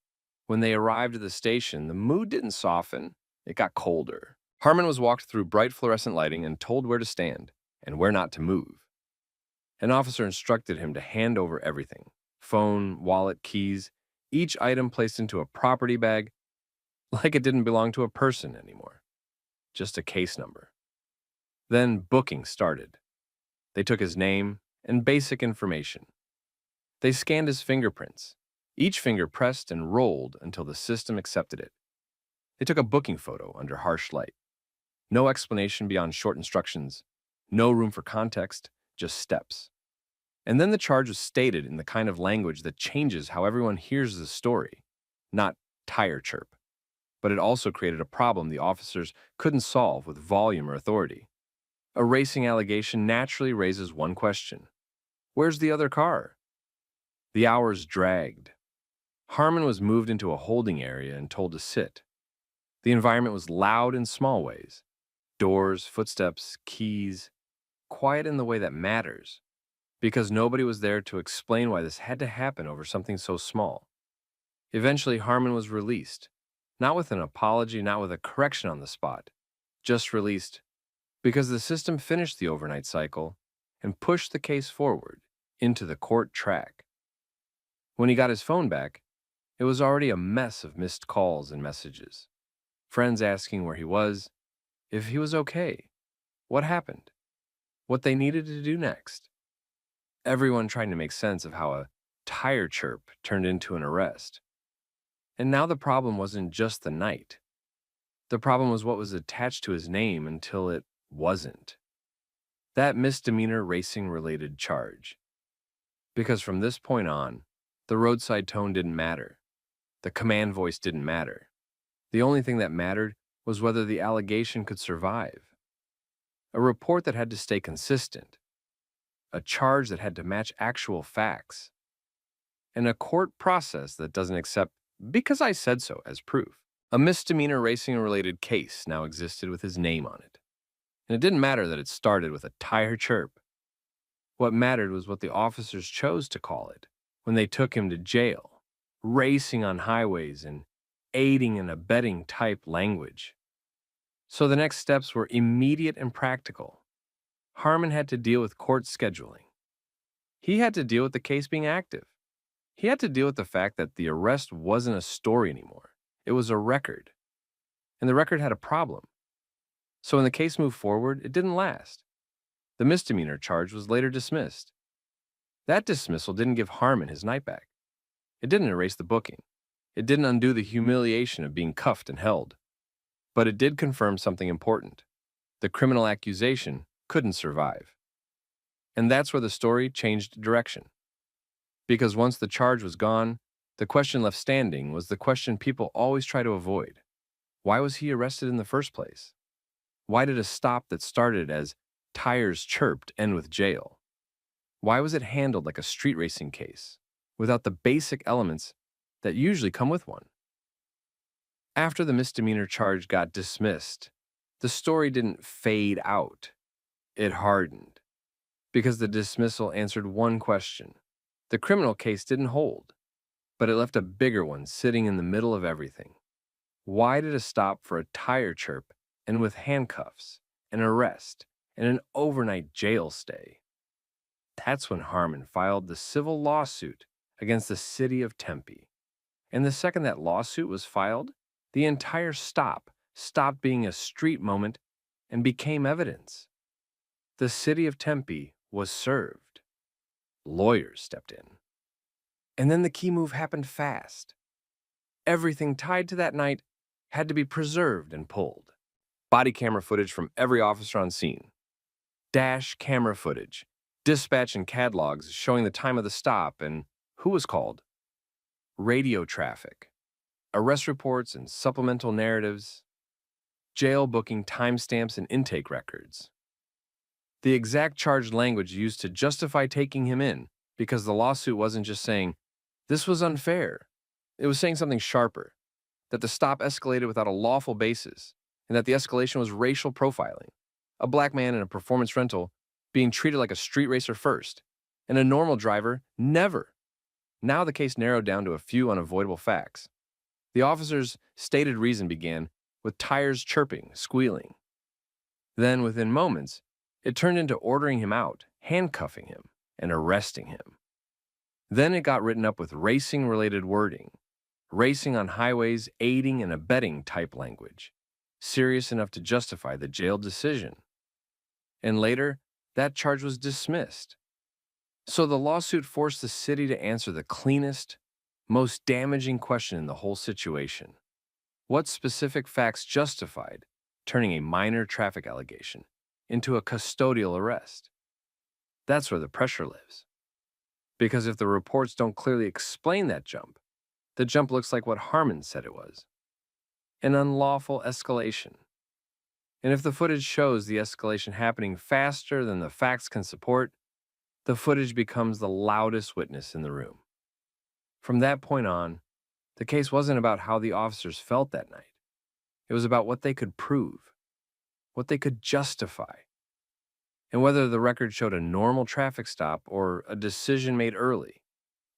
When they arrived at the station, the mood didn't soften. It got colder. Harmon was walked through bright fluorescent lighting and told where to stand and where not to move. An officer instructed him to hand over everything, phone, wallet, keys, each item placed into a property bag, like it didn't belong to a person anymore, just a case number. Then booking started. They took his name and basic information. They scanned his fingerprints, each finger pressed and rolled until the system accepted it. They took a booking photo under harsh light. No explanation beyond short instructions, no room for context, just steps. And then the charge was stated in the kind of language that changes how everyone hears the story, not tire chirp. But it also created a problem the officers couldn't solve with volume or authority. A racing allegation naturally raises one question. Where's the other car? The hours dragged. Harmon was moved into a holding area and told to sit. The environment was loud in small ways. Doors, footsteps, keys, quiet in the way that matters. Because nobody was there to explain why this had to happen over something so small. Eventually, Harmon was released. Not with an apology, not with a correction on the spot. Just released because the system finished the overnight cycle and pushed the case forward into the court track. When he got his phone back, it was already a mess of missed calls and messages. Friends asking where he was, if he was okay, what happened. what they needed to do next. Everyone trying to make sense of how a tire chirp turned into an arrest. And now the problem wasn't just the night. The problem was what was attached to his name until it wasn't. That misdemeanor racing-related charge. Because from this point on, the roadside tone didn't matter. The command voice didn't matter. The only thing that mattered was whether the allegation could survive. A report that had to stay consistent. A charge that had to match actual facts. And a court process that doesn't accept "because I said so" as proof. A misdemeanor racing-related case now existed with his name on it. And it didn't matter that it started with a tire chirp. What mattered was what the officers chose to call it when they took him to jail, racing on highways and aiding and abetting type language. So the next steps were immediate and practical. Harmon had to deal with court scheduling. He had to deal with the case being active. He had to deal with the fact that the arrest wasn't a story anymore. It was a record. And the record had a problem. So when the case moved forward, it didn't last. The misdemeanor charge was later dismissed. That dismissal didn't give Harmon his night back. It didn't erase the booking. It didn't undo the humiliation of being cuffed and held. But it did confirm something important. The criminal accusation couldn't survive. And that's where the story changed direction. Because once the charge was gone, the question left standing was the question people always try to avoid. Why was he arrested in the first place? Why did a stop that started as tires chirped end with jail? Why was it handled like a street racing case, without the basic elements that usually come with one? After the misdemeanor charge got dismissed, the story didn't fade out. It hardened. Because the dismissal answered one question. The criminal case didn't hold, but it left a bigger one sitting in the middle of everything. Why did a stop for a tire chirp end with handcuffs, an arrest, and an overnight jail stay? That's when Harmon filed the civil lawsuit against the city of Tempe. And the second that lawsuit was filed, the entire stop stopped being a street moment and became evidence. The city of Tempe was served. Lawyers stepped in. And then the key move happened fast. Everything tied to that night had to be preserved and pulled. Body camera footage from every officer on scene. Dash camera footage. Dispatch and CAD logs showing the time of the stop and who was called. Radio traffic. Arrest reports and supplemental narratives. Jail booking timestamps and intake records. The exact charged language used to justify taking him in, because the lawsuit wasn't just saying, this was unfair. It was saying something sharper, that the stop escalated without a lawful basis, and that the escalation was racial profiling. A black man in a performance rental being treated like a street racer first, and a normal driver never. Now the case narrowed down to a few unavoidable facts. The officer's stated reason began with tires chirping, squealing. Then, within moments, it turned into ordering him out, handcuffing him, and arresting him. Then it got written up with racing-related wording, racing on highways, aiding and abetting type language, serious enough to justify the jail decision. And later, that charge was dismissed. So the lawsuit forced the city to answer the cleanest, most damaging question in the whole situation. What specific facts justified turning a minor traffic allegation into a custodial arrest? That's where the pressure lives. Because if the reports don't clearly explain that jump, the jump looks like what Harmon said it was. An unlawful escalation. And if the footage shows the escalation happening faster than the facts can support, the footage becomes the loudest witness in the room. From that point on, the case wasn't about how the officers felt that night. It was about what they could prove, what they could justify, and whether the record showed a normal traffic stop or a decision made early,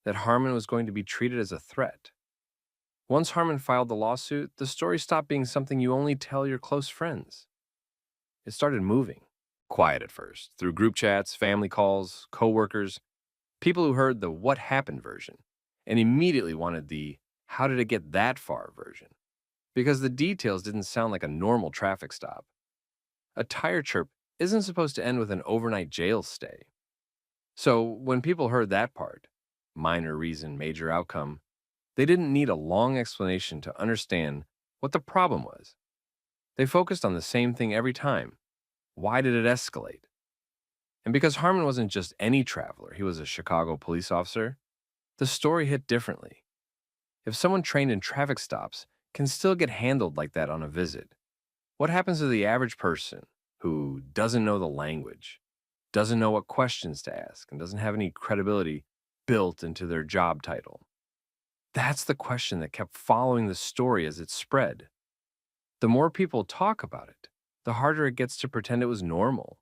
that Harmon was going to be treated as a threat. Once Harmon filed the lawsuit, the story stopped being something you only tell your close friends. It started moving, quiet at first, through group chats, family calls, coworkers, people who heard the what happened version and immediately wanted the how did it get that far version, because the details didn't sound like a normal traffic stop. A tire chirp isn't supposed to end with an overnight jail stay. So when people heard that part, minor reason, major outcome, they didn't need a long explanation to understand what the problem was. They focused on the same thing every time. Why did it escalate? And because Harmon wasn't just any traveler, he was a Chicago police officer, the story hit differently. If someone trained in traffic stops can still get handled like that on a visit, what happens to the average person who doesn't know the language, doesn't know what questions to ask, and doesn't have any credibility built into their job title? That's the question that kept following the story as it spread. The more people talk about it, the harder it gets to pretend it was normal.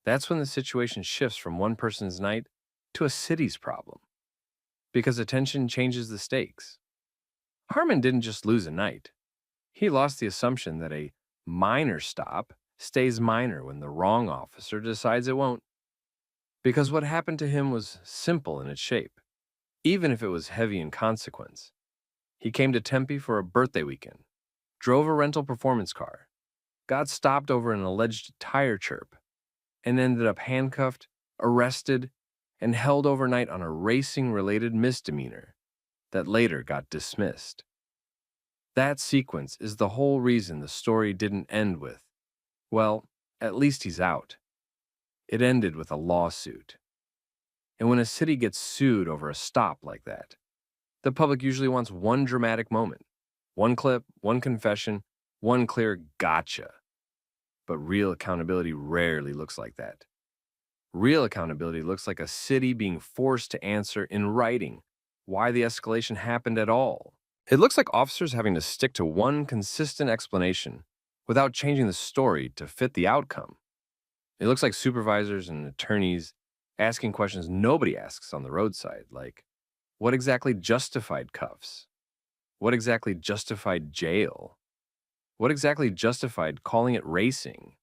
That's when the situation shifts from one person's night to a city's problem, because attention changes the stakes. Harmon didn't just lose a night. He lost the assumption that a minor stop stays minor when the wrong officer decides it won't. Because what happened to him was simple in its shape, even if it was heavy in consequence. He came to Tempe for a birthday weekend, drove a rental performance car, got stopped over an alleged tire chirp, and ended up handcuffed, arrested, and held overnight on a racing-related misdemeanor that later got dismissed. That sequence is the whole reason the story didn't end with, well, at least he's out. It ended with a lawsuit. And when a city gets sued over a stop like that, the public usually wants one dramatic moment, one clip, one confession, one clear gotcha. But real accountability rarely looks like that. Real accountability looks like a city being forced to answer in writing why the escalation happened at all. It looks like officers having to stick to one consistent explanation without changing the story to fit the outcome. It looks like supervisors and attorneys asking questions nobody asks on the roadside, like, what exactly justified cuffs? What exactly justified jail? What exactly justified calling it racing?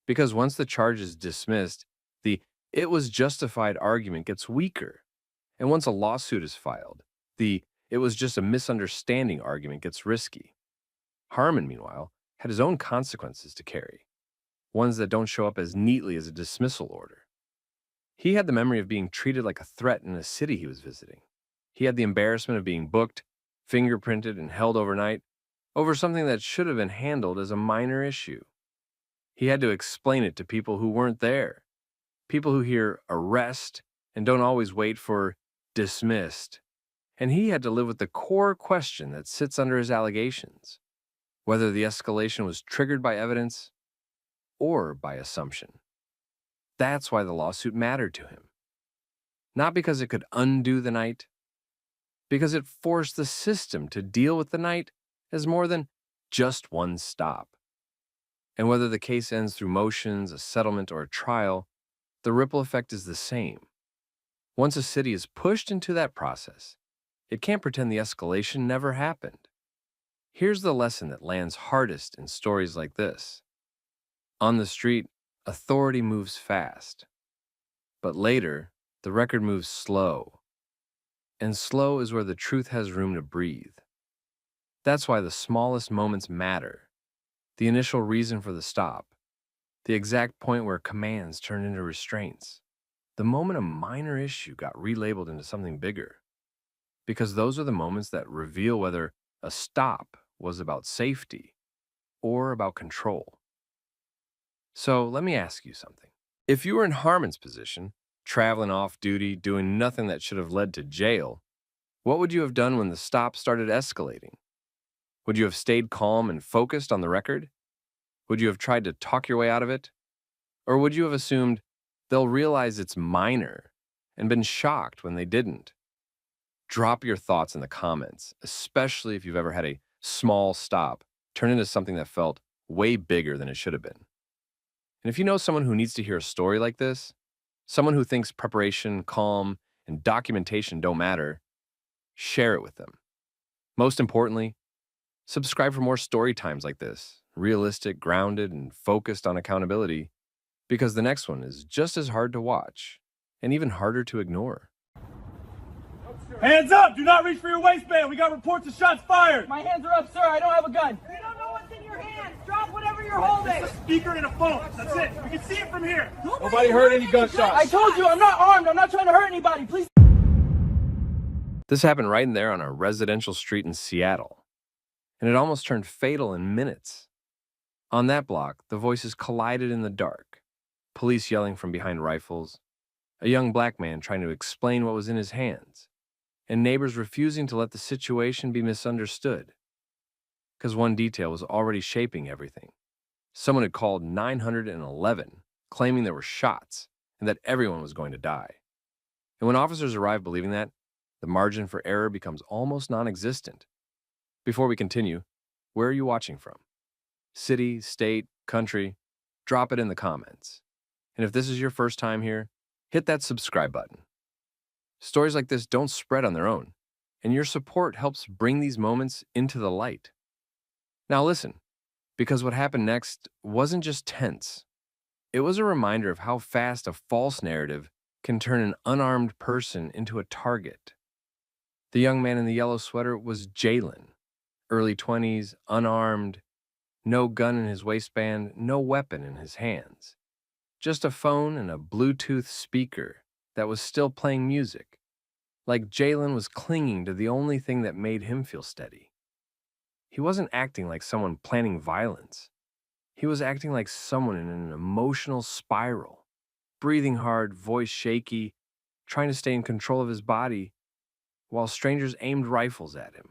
Because once the charge is dismissed, the "it was justified" argument gets weaker. And once a lawsuit is filed, the "it was just a misunderstanding" argument gets risky. Harmon, meanwhile, had his own consequences to carry, ones that don't show up as neatly as a dismissal order. He had the memory of being treated like a threat in a city he was visiting. He had the embarrassment of being booked, fingerprinted, and held overnight over something that should have been handled as a minor issue. He had to explain it to people who weren't there, people who hear arrest and don't always wait for dismissed. And he had to live with the core question that sits under his allegations, whether the escalation was triggered by evidence or by assumption. That's why the lawsuit mattered to him. Not because it could undo the night, because it forced the system to deal with the night as more than just one stop. And whether the case ends through motions, a settlement, or a trial, the ripple effect is the same. Once a city is pushed into that process, it can't pretend the escalation never happened. Here's the lesson that lands hardest in stories like this. On the street, authority moves fast. But later, the record moves slow. And slow is where the truth has room to breathe. That's why the smallest moments matter. The initial reason for the stop. The exact point where commands turn into restraints. The moment a minor issue got relabeled into something bigger. Because those are the moments that reveal whether a stop was about safety or about control. So let me ask you something. If you were in Harmon's position, traveling off duty, doing nothing that should have led to jail, what would you have done when the stop started escalating? Would you have stayed calm and focused on the record? Would you have tried to talk your way out of it? Or would you have assumed they'll realize it's minor and been shocked when they didn't? Drop your thoughts in the comments, especially if you've ever had a small stop turn into something that felt way bigger than it should have been. And if you know someone who needs to hear a story like this, someone who thinks preparation, calm, and documentation don't matter, share it with them. Most importantly, subscribe for more story times like this, realistic, grounded, and focused on accountability, because the next one is just as hard to watch and even harder to ignore. Hands up! Do not reach for your waistband. We got reports of shots fired. My hands are up, sir. I don't have a gun. We don't know what's in your hands. Drop whatever you're you're holding. Speaker and a phone. That's it. We can see it from here. Nobody heard any gunshots. I told you, I'm not armed. I'm not trying to hurt anybody. Please. This happened right in there on a residential street in Seattle, and it almost turned fatal in minutes. On that block, the voices collided in the dark, police yelling from behind rifles, a young black man trying to explain what was in his hands, and neighbors refusing to let the situation be misunderstood. Because one detail was already shaping everything. Someone had called 911, claiming there were shots and that everyone was going to die. And when officers arrive believing that, the margin for error becomes almost non-existent. Before we continue, where are you watching from? City, state, country? Drop it in the comments. And if this is your first time here, hit that subscribe button. Stories like this don't spread on their own, and your support helps bring these moments into the light. Now listen, because what happened next wasn't just tense. It was a reminder of how fast a false narrative can turn an unarmed person into a target. The young man in the yellow sweater was Jalen, early 20s, unarmed, no gun in his waistband, no weapon in his hands. Just a phone and a Bluetooth speaker that was still playing music, like Jalen was clinging to the only thing that made him feel steady. He wasn't acting like someone planning violence. He was acting like someone in an emotional spiral, breathing hard, voice shaky, trying to stay in control of his body, while strangers aimed rifles at him.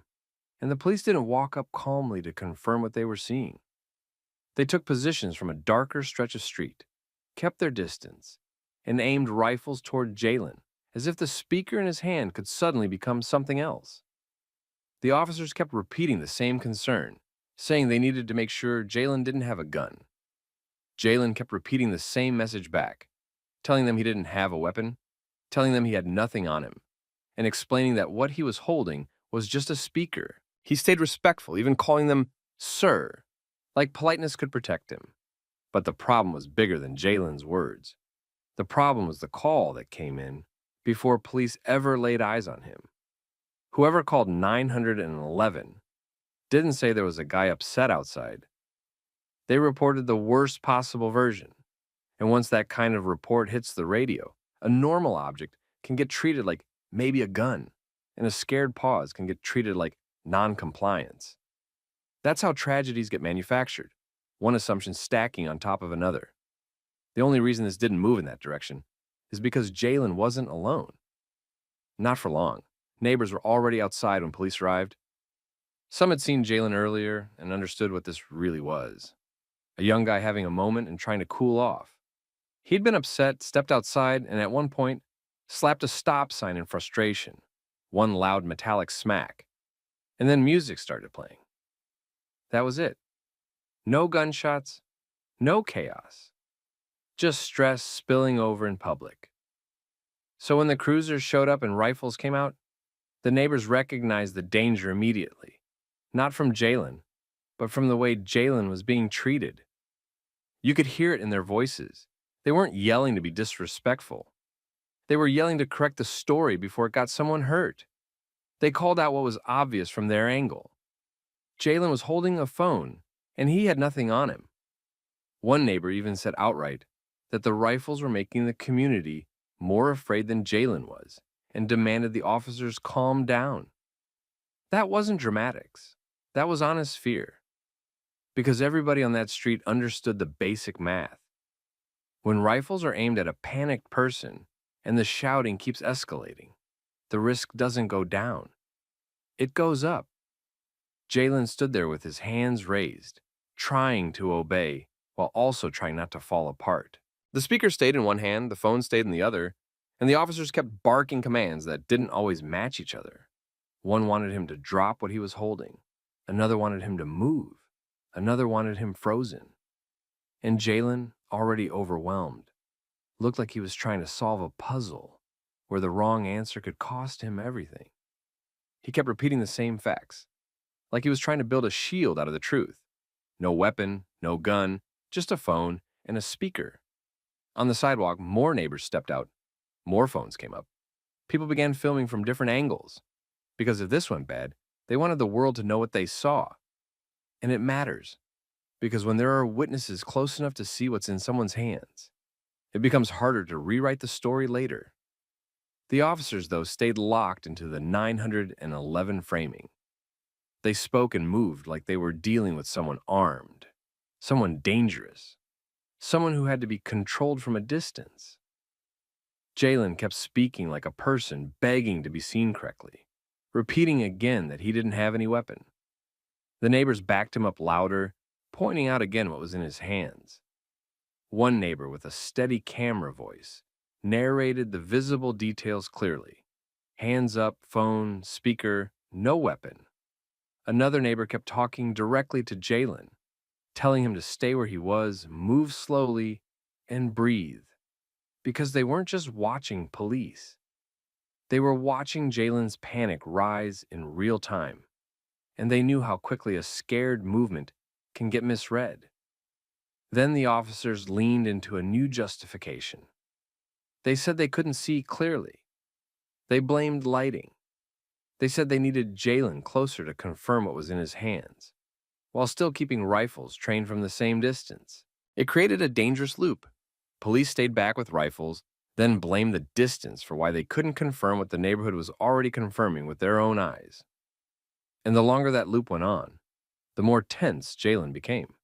And the police didn't walk up calmly to confirm what they were seeing. They took positions from a darker stretch of street, kept their distance, and aimed rifles toward Jalen, as if the speaker in his hand could suddenly become something else. The officers kept repeating the same concern, saying they needed to make sure Jalen didn't have a gun. Jalen kept repeating the same message back, telling them he didn't have a weapon, telling them he had nothing on him, and explaining that what he was holding was just a speaker. He stayed respectful, even calling them sir, like politeness could protect him. But the problem was bigger than Jalen's words. The problem was the call that came in before police ever laid eyes on him. Whoever called 911 didn't say there was a guy upset outside. They reported the worst possible version. And once that kind of report hits the radio, a normal object can get treated like maybe a gun, and a scared pause can get treated like non-compliance. That's how tragedies get manufactured, one assumption stacking on top of another. The only reason this didn't move in that direction is because Jalen wasn't alone. Not for long. Neighbors were already outside when police arrived. Some had seen Jalen earlier and understood what this really was. A young guy having a moment and trying to cool off. He'd been upset, stepped outside, and at one point, slapped a stop sign in frustration. One loud metallic smack. And then music started playing. That was it. No gunshots, no chaos. Just stress spilling over in public. So when the cruisers showed up and rifles came out, the neighbors recognized the danger immediately. Not from Jalen, but from the way Jalen was being treated. You could hear it in their voices. They weren't yelling to be disrespectful. They were yelling to correct the story before it got someone hurt. They called out what was obvious from their angle. Jalen was holding a phone, and he had nothing on him. One neighbor even said outright that the rifles were making the community more afraid than Jalen was, and demanded the officers calm down. That wasn't dramatics. That was honest fear. Because everybody on that street understood the basic math. When rifles are aimed at a panicked person and the shouting keeps escalating, the risk doesn't go down. It goes up. Jalen stood there with his hands raised, trying to obey while also trying not to fall apart. The speaker stayed in one hand, the phone stayed in the other, and the officers kept barking commands that didn't always match each other. One wanted him to drop what he was holding. Another wanted him to move. Another wanted him frozen. And Jalen, already overwhelmed, looked like he was trying to solve a puzzle where the wrong answer could cost him everything. He kept repeating the same facts, like he was trying to build a shield out of the truth. No weapon, no gun, just a phone and a speaker. On the sidewalk, more neighbors stepped out. More phones came up. People began filming from different angles. Because if this went bad, they wanted the world to know what they saw. And it matters. Because when there are witnesses close enough to see what's in someone's hands, it becomes harder to rewrite the story later. The officers, though, stayed locked into the 911 framing. They spoke and moved like they were dealing with someone armed, someone dangerous, someone who had to be controlled from a distance. Jalen kept speaking like a person begging to be seen correctly, repeating again that he didn't have any weapon. The neighbors backed him up louder, pointing out again what was in his hands. One neighbor, with a steady camera voice, narrated the visible details clearly. Hands up, phone, speaker, no weapon. Another neighbor kept talking directly to Jalen, telling him to stay where he was, move slowly, and breathe. Because they weren't just watching police. They were watching Jalen's panic rise in real time, and they knew how quickly a scared movement can get misread. Then the officers leaned into a new justification. They said they couldn't see clearly. They blamed lighting. They said they needed Jalen closer to confirm what was in his hands, while still keeping rifles trained from the same distance. It created a dangerous loop. Police stayed back with rifles, then blamed the distance for why they couldn't confirm what the neighborhood was already confirming with their own eyes. And the longer that loop went on, the more tense Jalen became.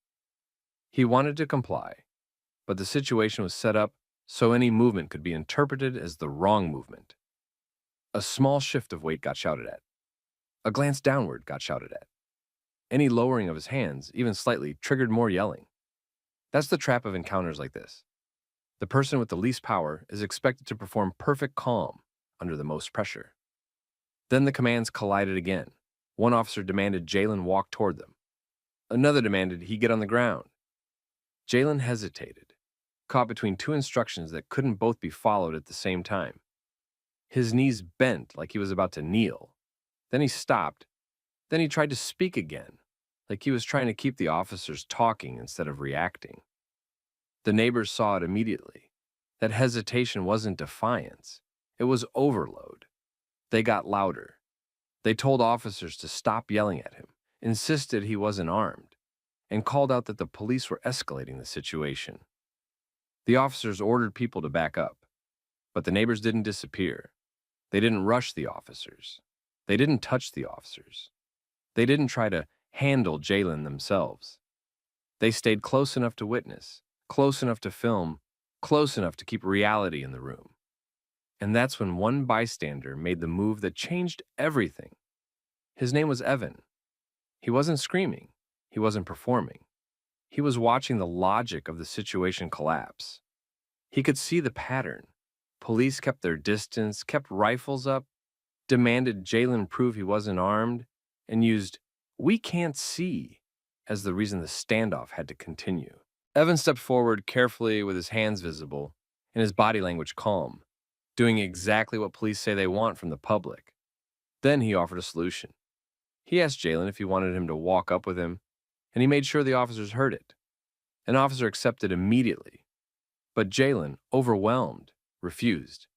He wanted to comply, but the situation was set up so any movement could be interpreted as the wrong movement. A small shift of weight got shouted at. A glance downward got shouted at. Any lowering of his hands, even slightly, triggered more yelling. That's the trap of encounters like this. The person with the least power is expected to perform perfect calm under the most pressure. Then the commands collided again. One officer demanded Jalen walk toward them. Another demanded he get on the ground. Jalen hesitated, caught between two instructions that couldn't both be followed at the same time. His knees bent like he was about to kneel. Then he stopped. Then he tried to speak again, like he was trying to keep the officers talking instead of reacting. The neighbors saw it immediately. That hesitation wasn't defiance. It was overload. They got louder. They told officers to stop yelling at him, insisted he wasn't armed, and called out that the police were escalating the situation. The officers ordered people to back up, but the neighbors didn't disappear. They didn't rush the officers. They didn't touch the officers. They didn't try to handle Jalen themselves. They stayed close enough to witness, close enough to film, close enough to keep reality in the room. And that's when one bystander made the move that changed everything. His name was Evan. He wasn't screaming. He wasn't performing. He was watching the logic of the situation collapse. He could see the pattern. Police kept their distance, kept rifles up, demanded Jalen prove he wasn't armed, and used "we can't see" as the reason the standoff had to continue. Evan stepped forward carefully with his hands visible and his body language calm, doing exactly what police say they want from the public. Then he offered a solution. He asked Jalen if he wanted him to walk up with him, and he made sure the officers heard it. An officer accepted immediately, but Jalen, overwhelmed, refused,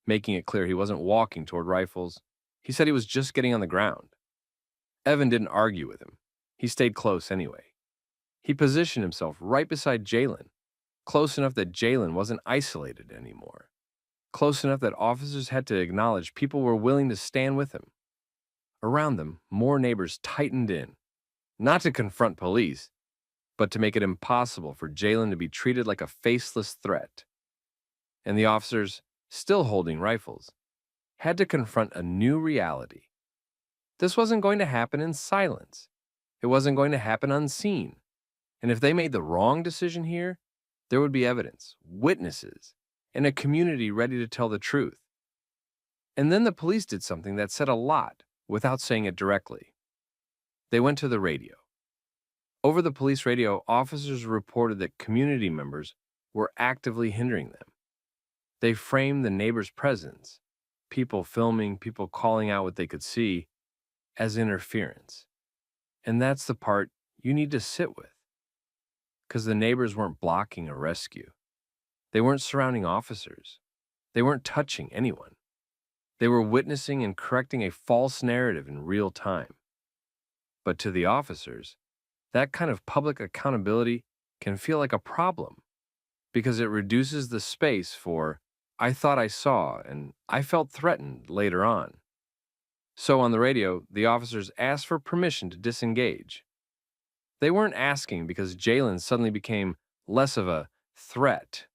making it clear he wasn't walking toward rifles. He said he was just getting on the ground. Evan didn't argue with him. He stayed close anyway. He positioned himself right beside Jalen, close enough that Jalen wasn't isolated anymore, close enough that officers had to acknowledge people were willing to stand with him. Around them, more neighbors tightened in, not to confront police, but to make it impossible for Jalen to be treated like a faceless threat. And the officers, still holding rifles, had to confront a new reality. This wasn't going to happen in silence. It wasn't going to happen unseen. And if they made the wrong decision here, there would be evidence, witnesses, and a community ready to tell the truth. And then the police did something that said a lot without saying it directly. They went to the radio. Over the police radio, officers reported that community members were actively hindering them. They framed the neighbors' presence, people filming, people calling out what they could see, as interference. And that's the part you need to sit with. Because the neighbors weren't blocking a rescue. They weren't surrounding officers. They weren't touching anyone. They were witnessing and correcting a false narrative in real time. But to the officers, That kind of public accountability can feel like a problem because it reduces the space for, I thought I saw and I felt threatened later on. So on the radio, the officers asked for permission to disengage. They weren't asking because Jalen suddenly became less of a threat.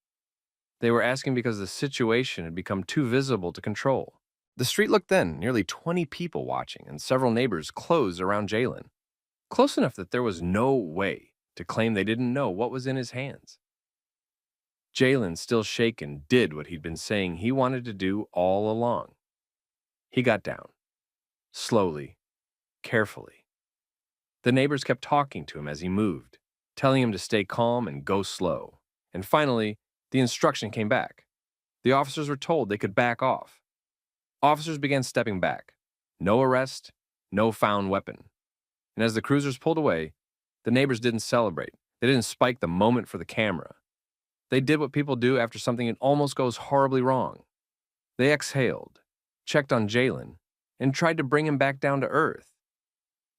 They were asking because the situation had become too visible to control. The street looked thin, nearly 20 people watching, and several neighbors closed around Jalen, close enough that there was no way to claim they didn't know what was in his hands. Jalen, still shaken, did what he'd been saying he wanted to do all along. He got down, slowly, carefully. The neighbors kept talking to him as he moved, telling him to stay calm and go slow. And finally, the instruction came back. The officers were told they could back off. Officers began stepping back. No arrest, no found weapon. And as the cruisers pulled away, the neighbors didn't celebrate. They didn't spike the moment for the camera. They did what people do after something that almost goes horribly wrong. They exhaled, checked on Jalen, and tried to bring him back down to earth.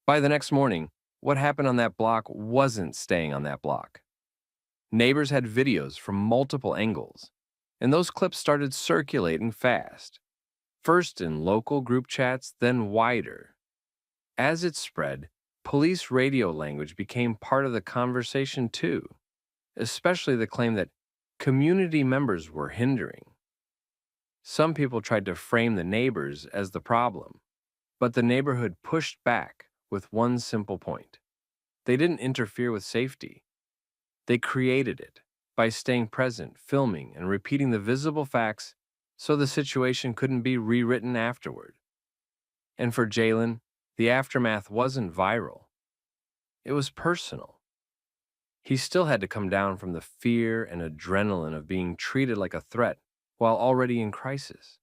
By the next morning, what happened on that block wasn't staying on that block. Neighbors had videos from multiple angles, and those clips started circulating fast, first in local group chats, then wider. As it spread, police radio language became part of the conversation too, especially the claim that community members were hindering. Some people tried to frame the neighbors as the problem, but the neighborhood pushed back with one simple point. They didn't interfere with safety. They created it by staying present, filming, and repeating the visible facts so the situation couldn't be rewritten afterward. And for Jalen, the aftermath wasn't viral. It was personal. He still had to come down from the fear and adrenaline of being treated like a threat while already in crisis.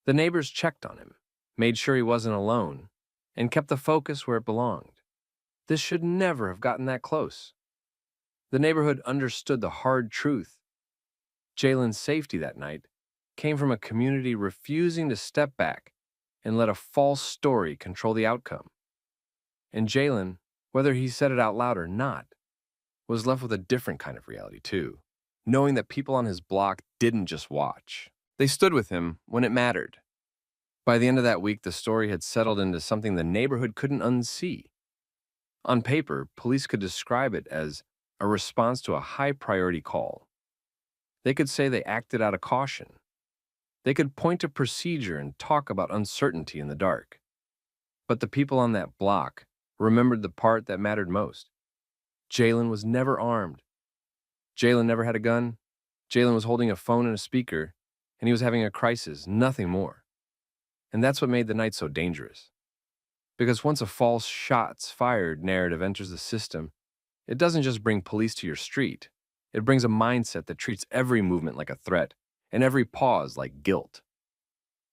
The neighbors checked on him, made sure he wasn't alone, and kept the focus where it belonged. This should never have gotten that close. The neighborhood understood the hard truth. Jalen's safety that night came from a community refusing to step back and let a false story control the outcome. And Jalen, whether he said it out loud or not, was left with a different kind of reality too, knowing that people on his block didn't just watch. They stood with him when it mattered. By the end of that week, the story had settled into something the neighborhood couldn't unsee. On paper, police could describe it as a response to a high-priority call. They could say they acted out of caution. They could point to procedure and talk about uncertainty in the dark. But the people on that block remembered the part that mattered most. Jalen was never armed. Jalen never had a gun. Jalen was holding a phone and a speaker, and he was having a crisis, nothing more. And that's what made the night so dangerous. Because once a false shots fired narrative enters the system, it doesn't just bring police to your street. It brings a mindset that treats every movement like a threat and every pause like guilt.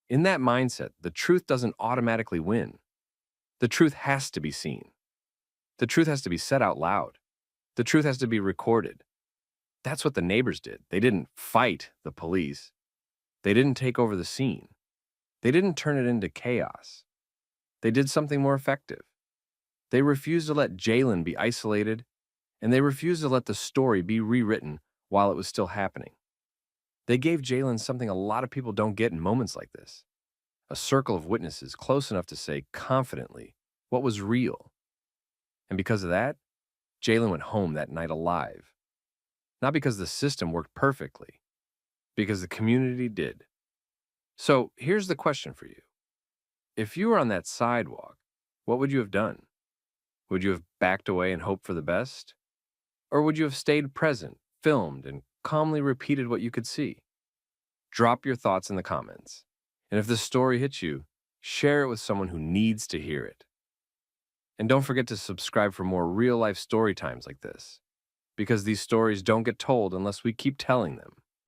In that mindset, the truth doesn't automatically win. The truth has to be seen. The truth has to be said out loud. The truth has to be recorded. That's what the neighbors did. They didn't fight the police. They didn't take over the scene. They didn't turn it into chaos. They did something more effective. They refused to let Jalen be isolated, and they refused to let the story be rewritten while it was still happening. They gave Jalen something a lot of people don't get in moments like this: a circle of witnesses close enough to say confidently what was real. And because of that, Jalen went home that night alive. Not because the system worked perfectly, because the community did. So here's the question for you. If you were on that sidewalk, what would you have done? Would you have backed away and hoped for the best? Or would you have stayed present, filmed, and calmly repeated what you could see? Drop your thoughts in the comments. And if this story hits you, share it with someone who needs to hear it. And don't forget to subscribe for more real-life story times like this, because these stories don't get told unless we keep telling them.